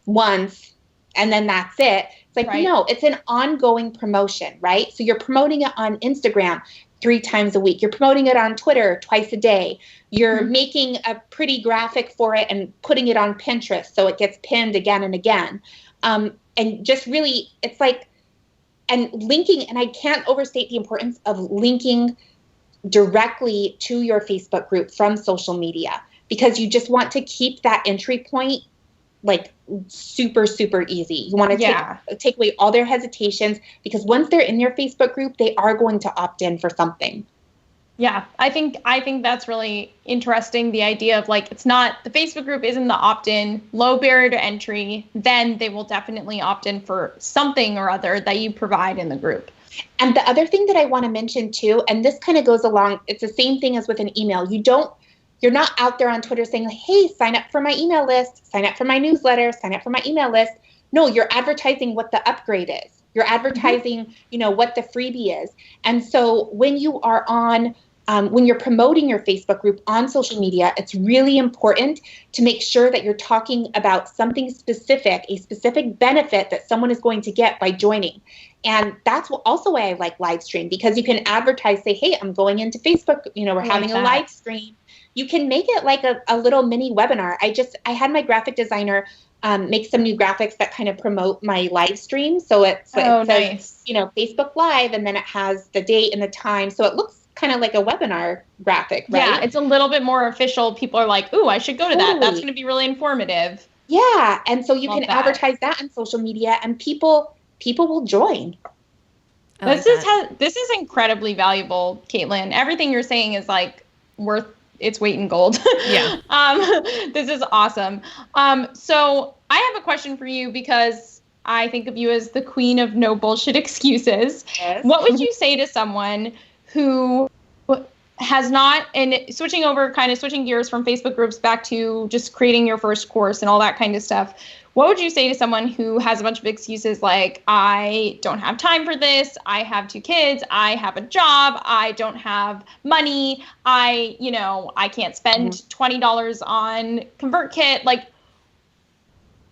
once and then that's it. It's like, no, it's an ongoing promotion, right? So you're promoting it on Instagram 3 times a week. You're promoting it on Twitter twice a day. You're making a pretty graphic for it and putting it on Pinterest so it gets pinned again and again. And just really, it's like, and linking, and I can't overstate the importance of linking directly to your Facebook group from social media because you just want to keep that entry point like super, super easy. You want to take away all their hesitations, because once they're in your Facebook group, they are going to opt in for something.
Yeah, I think that's really interesting. The idea of like, it's not, the Facebook group isn't the opt-in, low barrier to entry, then they will definitely opt in for something or other that you provide in the group.
And the other thing that I want to mention too, and this kind of goes along, it's the same thing as with an email. You're not out there on Twitter saying, hey, sign up for my email list, sign up for my newsletter, sign up for my email list. No, you're advertising what the upgrade is. You're advertising, what the freebie is. And so when you are when you're promoting your Facebook group on social media, it's really important to make sure that you're talking about something specific, a specific benefit that someone is going to get by joining. And that's also why I like live stream, because you can advertise, say, hey, I'm going into Facebook, we're having a live stream. You can make it like a little mini webinar. I had my graphic designer make some new graphics that kind of promote my live stream. So it says,
nice.
Facebook Live, and then it has the date and the time. So it looks kind of like a webinar graphic, right?
Yeah, it's a little bit more official. People are like, ooh, I should go to that. That's going to be really informative.
Yeah, and so you can advertise that on social media, and people will join.
This is incredibly valuable, Caitlyn. Everything you're saying is like worth its weight in gold.
Yeah.
This is awesome. So I have a question for you, because I think of you as the queen of no bullshit excuses.
Yes.
What would you say to someone who has not, and switching gears from Facebook groups back to just creating your first course and all that kind of stuff, what would you say to someone who has a bunch of excuses like, I don't have time for this, I have 2 kids, I have a job, I don't have money, I can't spend $20 on ConvertKit? Like,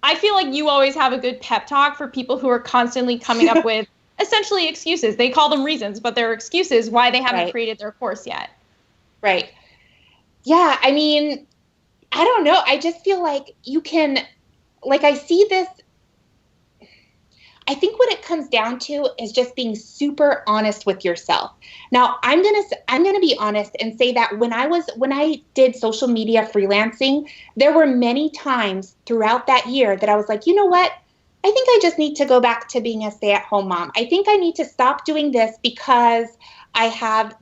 I feel like you always have a good pep talk for people who are constantly coming up with essentially excuses. They call them reasons, but they're excuses why they haven't created their course yet.
Right. Yeah. I mean, I don't know. I just feel like you can, like, I see this. I think what it comes down to is just being super honest with yourself. Now, I'm gonna be honest and say that when I did social media freelancing, there were many times throughout that year that I was like, you know what? I think I just need to go back to being a stay-at-home mom. I think I need to stop doing this because I have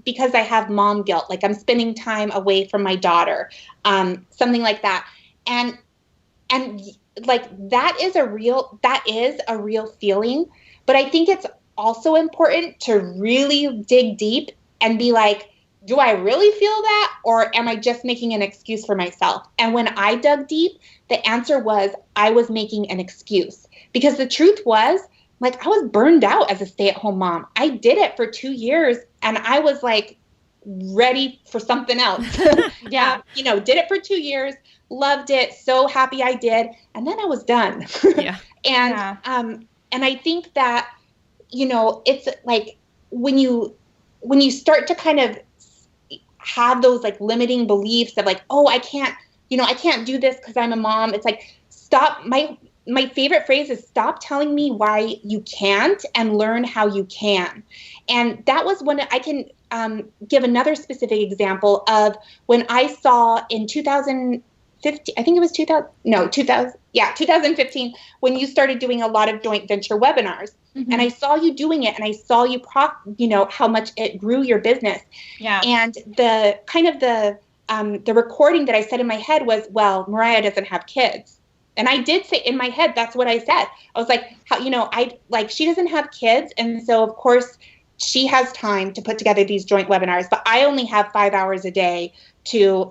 mom guilt. Like, I'm spending time away from my daughter, something like that. And like, that is a real feeling. But I think it's also important to really dig deep and be like, do I really feel that, or am I just making an excuse for myself? And when I dug deep, the answer was I was making an excuse. Because the truth was, like, I was burned out as a stay-at-home mom. I did it for 2 years, and I was like ready for something else.
Yeah.
Did it for 2 years, loved it, so happy I did, and then I was done.
Yeah.
And I think that, it's like when you start to kind of have those like limiting beliefs of like, oh, I can't do this because I'm a mom. It's like, stop. My favorite phrase is, stop telling me why you can't and learn how you can. And that was when I can give another specific example of when I saw in 2015, I think it was 2015, when you started doing a lot of joint venture webinars. Mm-hmm. And I saw you doing it, and I saw you how much it grew your business. Yeah. And the kind of the recording that I said in my head was, well, Mariah doesn't have kids. And I did say in my head, that's what I said. I was like, she doesn't have kids. And so of course she has time to put together these joint webinars, but I only have 5 hours a day to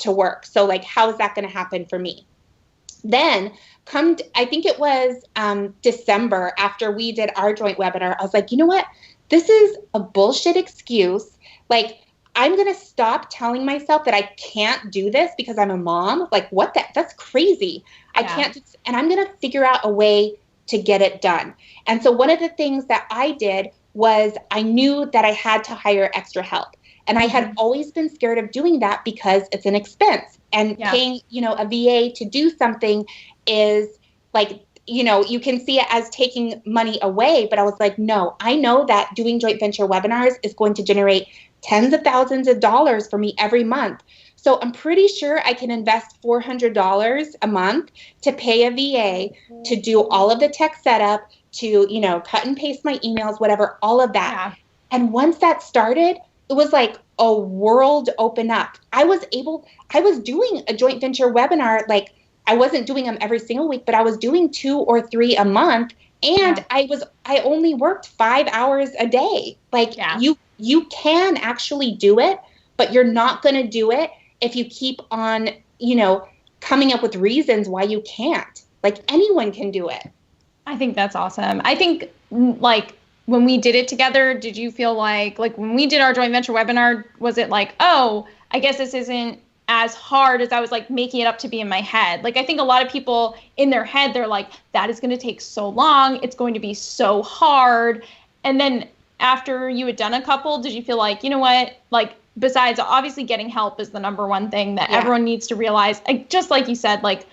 work. So like, how is that going to happen for me? Then I think it was December, after we did our joint webinar, I was like, you know what? This is a bullshit excuse. Like, I'm going to stop telling myself that I can't do this because I'm a mom. Like, that's crazy. I can't, and I'm going to figure out a way to get it done. And so one of the things that I did was I knew that I had to hire extra help. And I had always been scared of doing that because it's an expense. And paying, a VA to do something is like, you can see it as taking money away. But I was like, no, I know that doing joint venture webinars is going to generate tens of thousands of dollars for me every month. So I'm pretty sure I can invest $400 a month to pay a VA to do all of the tech setup, to, you know, cut and paste my emails, whatever, all of that.
Yeah.
And once that started, it was like a world opened up. I was doing a joint venture webinar. Like, I wasn't doing them every single week, but I was doing 2 or 3 a month. And I only worked 5 hours a day. Like, you can actually do it, but you're not going to do it if you keep on, you know, coming up with reasons why you can't. Like, anyone can do it.
I think that's awesome. I think, like, when we did it together, did you feel like when we did our joint venture webinar, was it like, oh, I guess this isn't as hard as I was like making it up to be in my head? Like, I think a lot of people in their head, they're like, that is going to take so long. It's going to be so hard. And then after you had done a couple, did you feel like, you know what, like, besides obviously getting help is the number one thing that everyone needs to realize. Just like you said, like,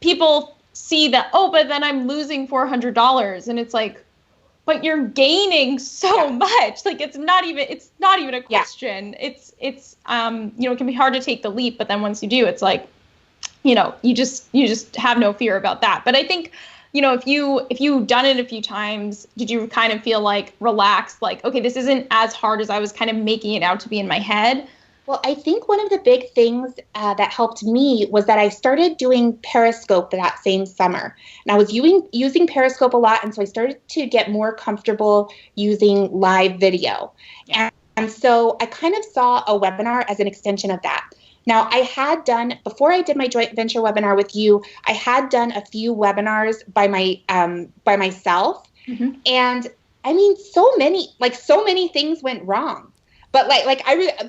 people see that, oh, but then I'm losing $400. And it's like, but you're gaining so much. Like, it's not even a question. It's you know, it can be hard to take the leap, but then once you do, it's like, you know, you just have no fear about that. But I think, you know, if you've done it a few times, did you kind of feel like relaxed, like, okay, this isn't as hard as I was kind of making it out to be in my head?
Well, I think one of the big things that helped me was that I started doing Periscope that same summer. And I was using Periscope a lot, and so I started to get more comfortable using live video. And so I kind of saw a webinar as an extension of that. Now, I had done, before I did my joint venture webinar with you, I had done a few webinars by myself. Mm-hmm. And I mean, so many things went wrong. But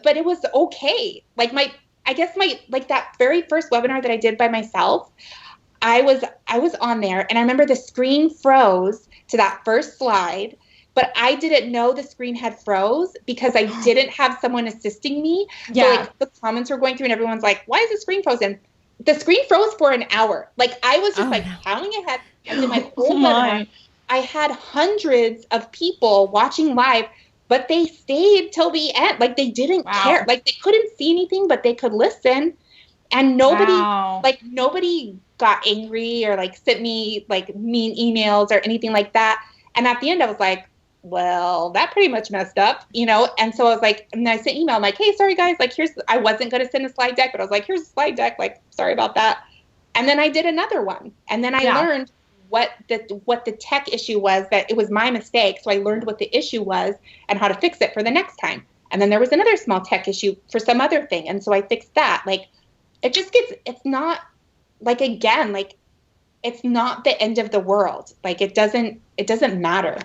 but it was okay. Like, that very first webinar that I did by myself, I was on there, and I remember the screen froze to that first slide, but I didn't know the screen had froze because I didn't have someone assisting me. Yeah. So, like, the comments were going through, and everyone's like, why is the screen frozen? The screen froze for an hour. Like, I was just plowing ahead. I did my whole webinar. I had hundreds of people watching live, but they stayed till the end. Like, they didn't care. Like, they couldn't see anything, but they could listen. And nobody got angry or like sent me like mean emails or anything like that. And at the end, I was like, well, that pretty much messed up, you know? And so I was like, and I sent email, I'm like, hey, sorry guys, like, I wasn't going to send a slide deck, but I was like, here's a slide deck. Like, sorry about that. And then I did another one. And then I learned what the tech issue was, that it was my mistake. So I learned what the issue was and how to fix it for the next time. And then there was another small tech issue for some other thing. And so I fixed that. Like, it's not like, again, like, it's not the end of the world. Like, it doesn't matter.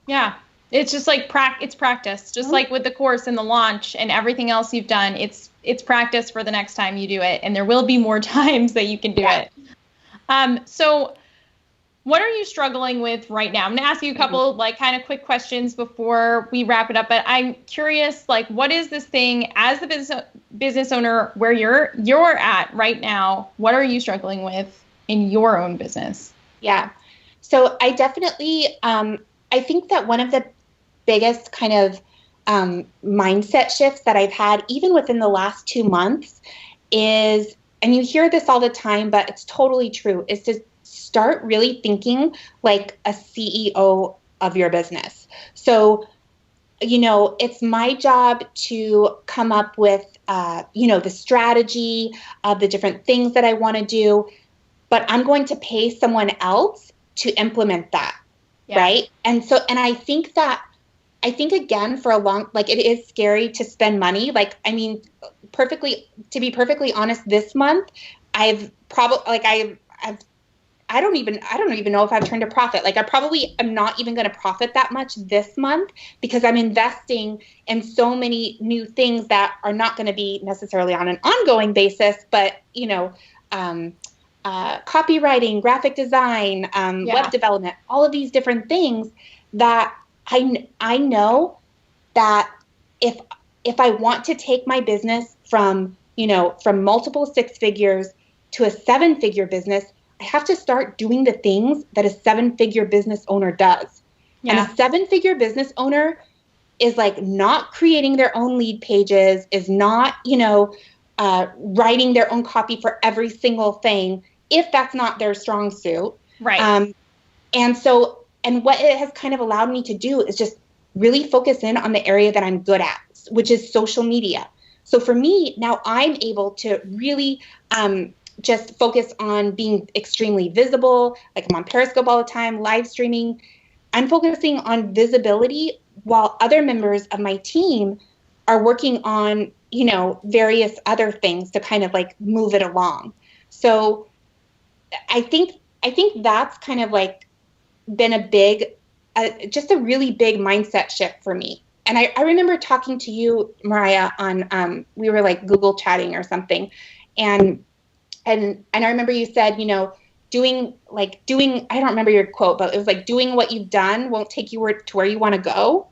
Yeah. It's just like it's practice, just like with the course and the launch and everything else you've done. It's practice for the next time you do it. And there will be more times that you can do it. So what are you struggling with right now? I'm going to ask you a couple like kind of quick questions before we wrap it up. But I'm curious, like, what is this thing as the business owner where you're at right now? What are you struggling with in your own business?
Yeah. So I definitely, I think that one of the biggest kind of mindset shifts that I've had, even within the last 2 months, is, and you hear this all the time, but it's totally true, is to start really thinking like a CEO of your business. So, you know, it's my job to come up with, the strategy of the different things that I want to do, but I'm going to pay someone else to implement that. Yeah. Right. And I think again, for a long, like, it is scary to spend money. Like, I mean, to be perfectly honest, this month, I don't even know if I've turned a profit. Like, I probably am not even going to profit that much this month because I'm investing in so many new things that are not going to be necessarily on an ongoing basis, but, you know, copywriting, graphic design, web development, all of these different things that I know that if I want to take my business from multiple 6 figures to a 7-figure business, I have to start doing the things that a 7-figure business owner does. Yeah. And a 7-figure business owner is like not creating their own lead pages, is not, writing their own copy for every single thing, if that's not their strong suit.
Right.
And what it has kind of allowed me to do is just really focus in on the area that I'm good at, which is social media. So for me, now I'm able to really just focus on being extremely visible. Like I'm on Periscope all the time, live streaming. I'm focusing on visibility while other members of my team are working on, various other things to kind of like move it along. So I think that's kind of like been a big, just a really big mindset shift for me. And I remember talking to you, Mariah, on, we were like Google chatting or something. And I remember you said, doing, I don't remember your quote, but it was like, doing what you've done won't take you to where you want to go.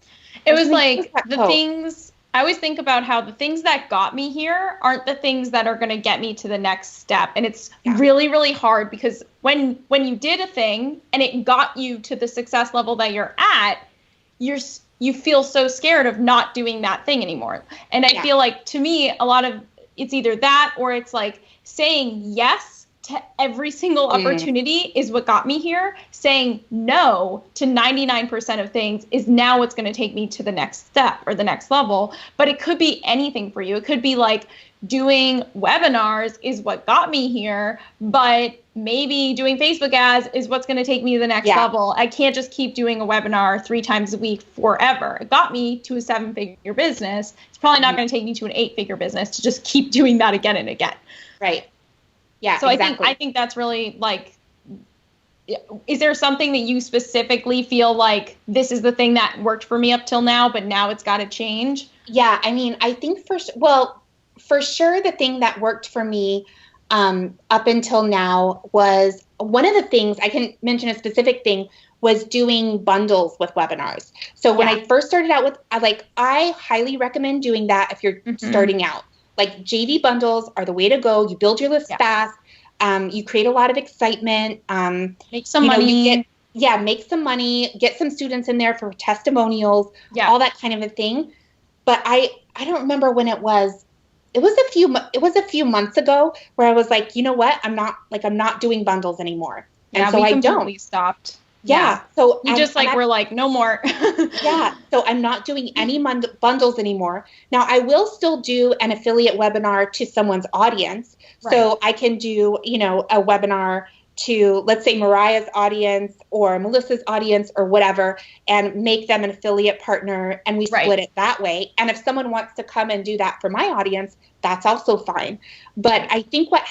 It was like the things, I always think about how the things that got me here aren't the things that are going to get me to the next step. And it's really, really hard because when you did a thing and it got you to the success level that you're at, you feel so scared of not doing that thing anymore. And I feel like, to me, a lot of it's either that or it's like saying yes to every single opportunity is what got me here. Saying no to 99% of things is now what's going to take me to the next step or the next level. But it could be anything for you. It could be like doing webinars is what got me here, but maybe doing Facebook ads is what's going to take me to the next level. I can't just keep doing a webinar 3 times a week forever. It got me to a 7-figure business. It's probably not going to take me to an 8-figure business to just keep doing that again and again.
Right. Yeah.
So
exactly.
I think that's really like, is there something that you specifically feel like this is the thing that worked for me up till now, but now it's got to change?
Yeah. I mean, I think for sure the thing that worked for me up until now was one of the things, I can mention a specific thing, was doing bundles with webinars. So when I first started out with, I highly recommend doing that if you're starting out. Like JV bundles are the way to go. You build your list fast. You create a lot of excitement.
Make some money.
Make some money. Get some students in there for testimonials. Yeah. All that kind of a thing. But I don't remember when it was. It was a few months ago where I was like, you know what? I'm not doing bundles anymore. And so I completely
stopped.
Yeah. So
we we're like, no more.
Yeah. So I'm not doing any bundles anymore. Now I will still do an affiliate webinar to someone's audience. Right. So I can do, a webinar to, let's say, Mariah's audience or Melissa's audience or whatever, and make them an affiliate partner, and we split it that way. And if someone wants to come and do that for my audience, that's also fine. But I think what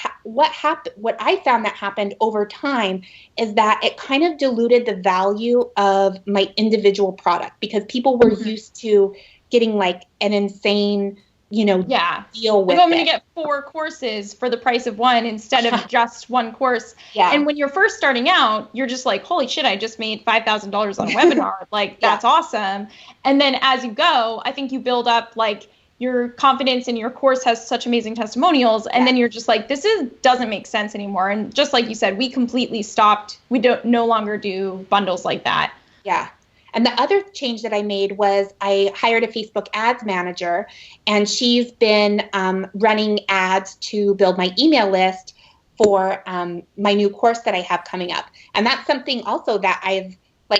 I found that happened over time is that it kind of diluted the value of my individual product, because people were used to getting like an insane deal with it.
I'm going to get 4 courses for the price of one instead of just one course. Yeah. And when you're first starting out, you're just like, holy shit, I just made $5,000 on a webinar. Like, that's awesome. And then as you go, I think you build up like your confidence, and your course has such amazing testimonials. And then you're just like, doesn't make sense anymore. And just like you said, we completely stopped. We no longer do bundles like that.
Yeah. And the other change that I made was I hired a Facebook ads manager, and she's been running ads to build my email list for my new course that I have coming up. And that's something also that I've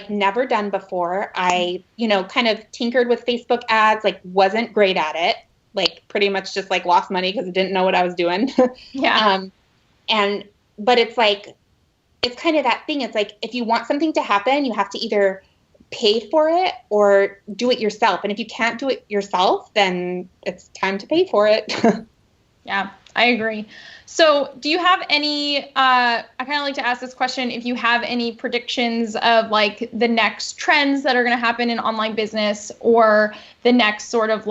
never done before. I, kind of tinkered with Facebook ads, wasn't great at it, pretty much just lost money because I didn't know what I was doing.
Yeah.
But it's it's kind of that thing. It's if you want something to happen, you have to either pay for it or do it yourself. And if you can't do it yourself, then it's time to pay for it.
Yeah, I agree. So do you have any, I kind of like to ask this question, if you have any predictions of the next trends that are going to happen in online business, or the next sort of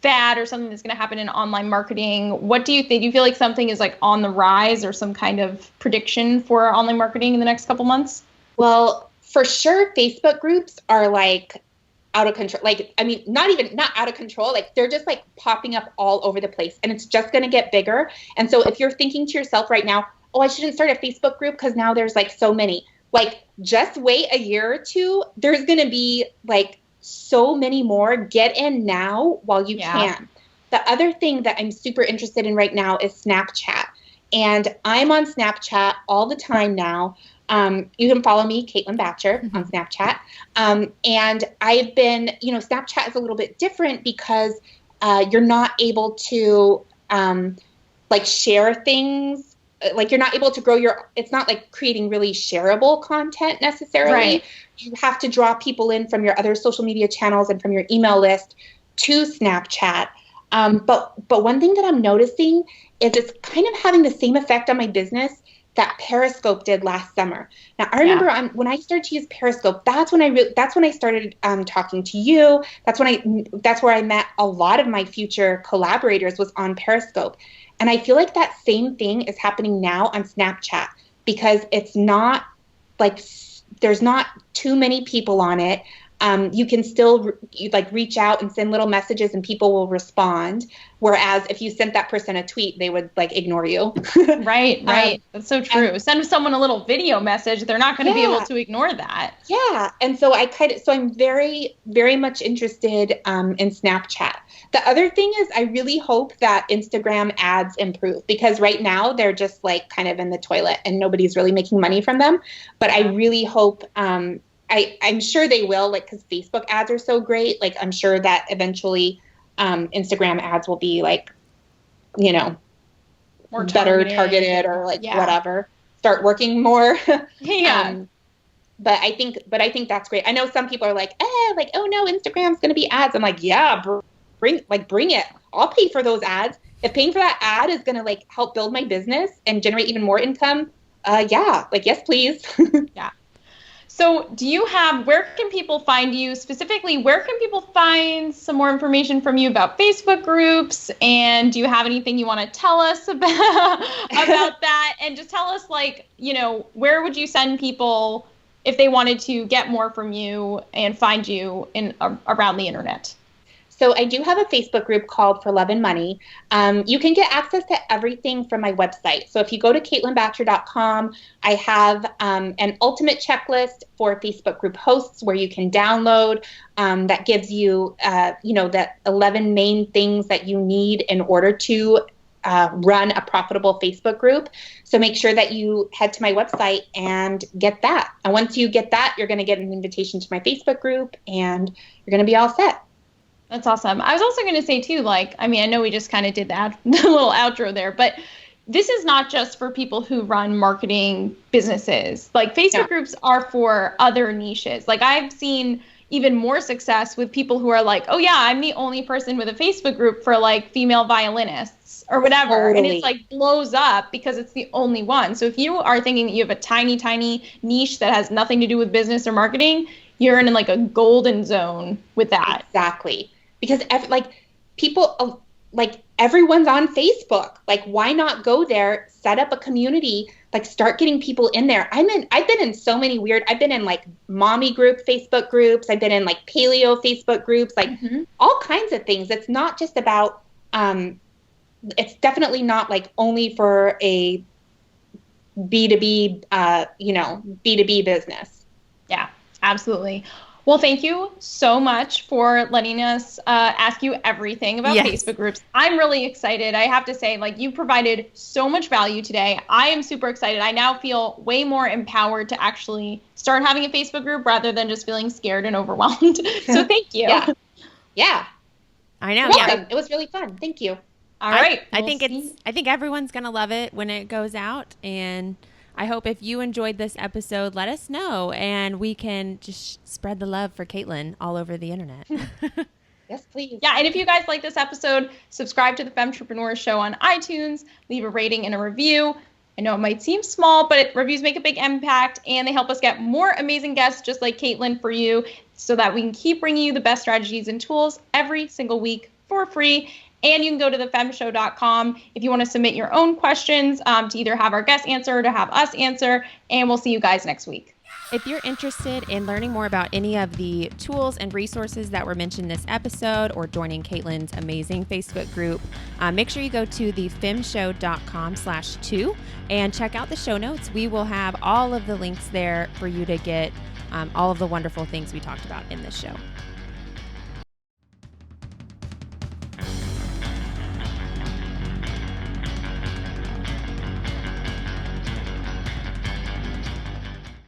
fad or something that's going to happen in online marketing. What do you think? Do you feel like something is on the rise, or some kind of prediction for online marketing in the next couple months?
Well, for sure, Facebook groups are out of control. Not out of control. They're just popping up all over the place, and it's just going to get bigger. And so if you're thinking to yourself right now, oh, I shouldn't start a Facebook group because now there's so many, just wait a year or two. There's going to be so many more. Get in now while you can. The other thing that I'm super interested in right now is Snapchat. And I'm on Snapchat all the time now. You can follow me, Caitlyn Bacher, on Snapchat. And I've been, Snapchat is a little bit different because you're not able to share things. Like you're not able to grow it's not like creating really shareable content necessarily. Right. You have to draw people in from your other social media channels and from your email list to Snapchat. But one thing that I'm noticing is it's kind of having the same effect on my business that Periscope did last summer. Now, I remember when I started to use Periscope, that's when I started talking to you. That's where I met a lot of my future collaborators, was on Periscope. And I feel like that same thing is happening now on Snapchat, because it's not like there's not too many people on it. You can still reach out and send little messages and people will respond. Whereas if you sent that person a tweet, they would ignore you.
Right. That's so true. Send someone a little video message. They're not going to be able to ignore that.
Yeah. And so I'm very, very much interested in Snapchat. The other thing is I really hope that Instagram ads improve, because right now they're just kind of in the toilet and nobody's really making money from them. But I really hope, I'm sure they will, because Facebook ads are so great. I'm sure that eventually Instagram ads will be more better targeted or whatever, start working more.
Yeah.
But I think that's great. I know some people are oh no, Instagram's going to be ads. I'm like, yeah, bring it. I'll pay for those ads. If paying for that ad is going to help build my business and generate even more income, yes, please.
Yeah. So where can people find you specifically? Where can people find some more information from you about Facebook groups? And do you have anything you want to tell us about that? And just tell us, where would you send people if they wanted to get more from you and find you around the internet?
So I do have a Facebook group called For Love and Money. You can get access to everything from my website. So if you go to CaitlynBacher.com, I have an ultimate checklist for Facebook group hosts where you can download that gives you, that 11 main things that you need in order to run a profitable Facebook group. So make sure that you head to my website and get that. And once you get that, you're going to get an invitation to my Facebook group and you're going to be all set.
That's awesome. I was also going to say too, I know we just kind of did the little outro there, but this is not just for people who run marketing businesses. Facebook groups are for other niches. I've seen even more success with people who are oh yeah, I'm the only person with a Facebook group for female violinists or whatever. Totally. And it's blows up because it's the only one. So if you are thinking that you have a tiny, tiny niche that has nothing to do with business or marketing, you're in a golden zone with that.
Exactly. Because people, everyone's on Facebook. Why not go there, set up a community, start getting people in there. I've been in so many I've been in mommy group Facebook groups. I've been in paleo Facebook groups, all kinds of things. It's not just about, it's definitely not only for a B2B, B2B business.
Yeah, absolutely. Well, thank you so much for letting us ask you everything about Facebook groups. I'm really excited. I have to say, you provided so much value today. I am super excited. I now feel way more empowered to actually start having a Facebook group rather than just feeling scared and overwhelmed. So thank you.
Yeah.
I know.
Yeah. It was really fun. Thank you.
All right.
I think everyone's going to love it when it goes out, and I hope if you enjoyed this episode, let us know, and we can just spread the love for Caitlyn all over the internet.
Yes, please.
Yeah, and if you guys like this episode, subscribe to the Femtrepreneur Show on iTunes, leave a rating and a review. I know it might seem small, but reviews make a big impact, and they help us get more amazing guests just like Caitlyn for you so that we can keep bringing you the best strategies and tools every single week for free. And you can go to thefemshow.com if you want to submit your own questions to either have our guests answer or to have us answer. And we'll see you guys next week.
If you're interested in learning more about any of the tools and resources that were mentioned in this episode or joining Caitlyn's amazing Facebook group, make sure you go to thefemshow.com/2 and check out the show notes. We will have all of the links there for you to get all of the wonderful things we talked about in this show.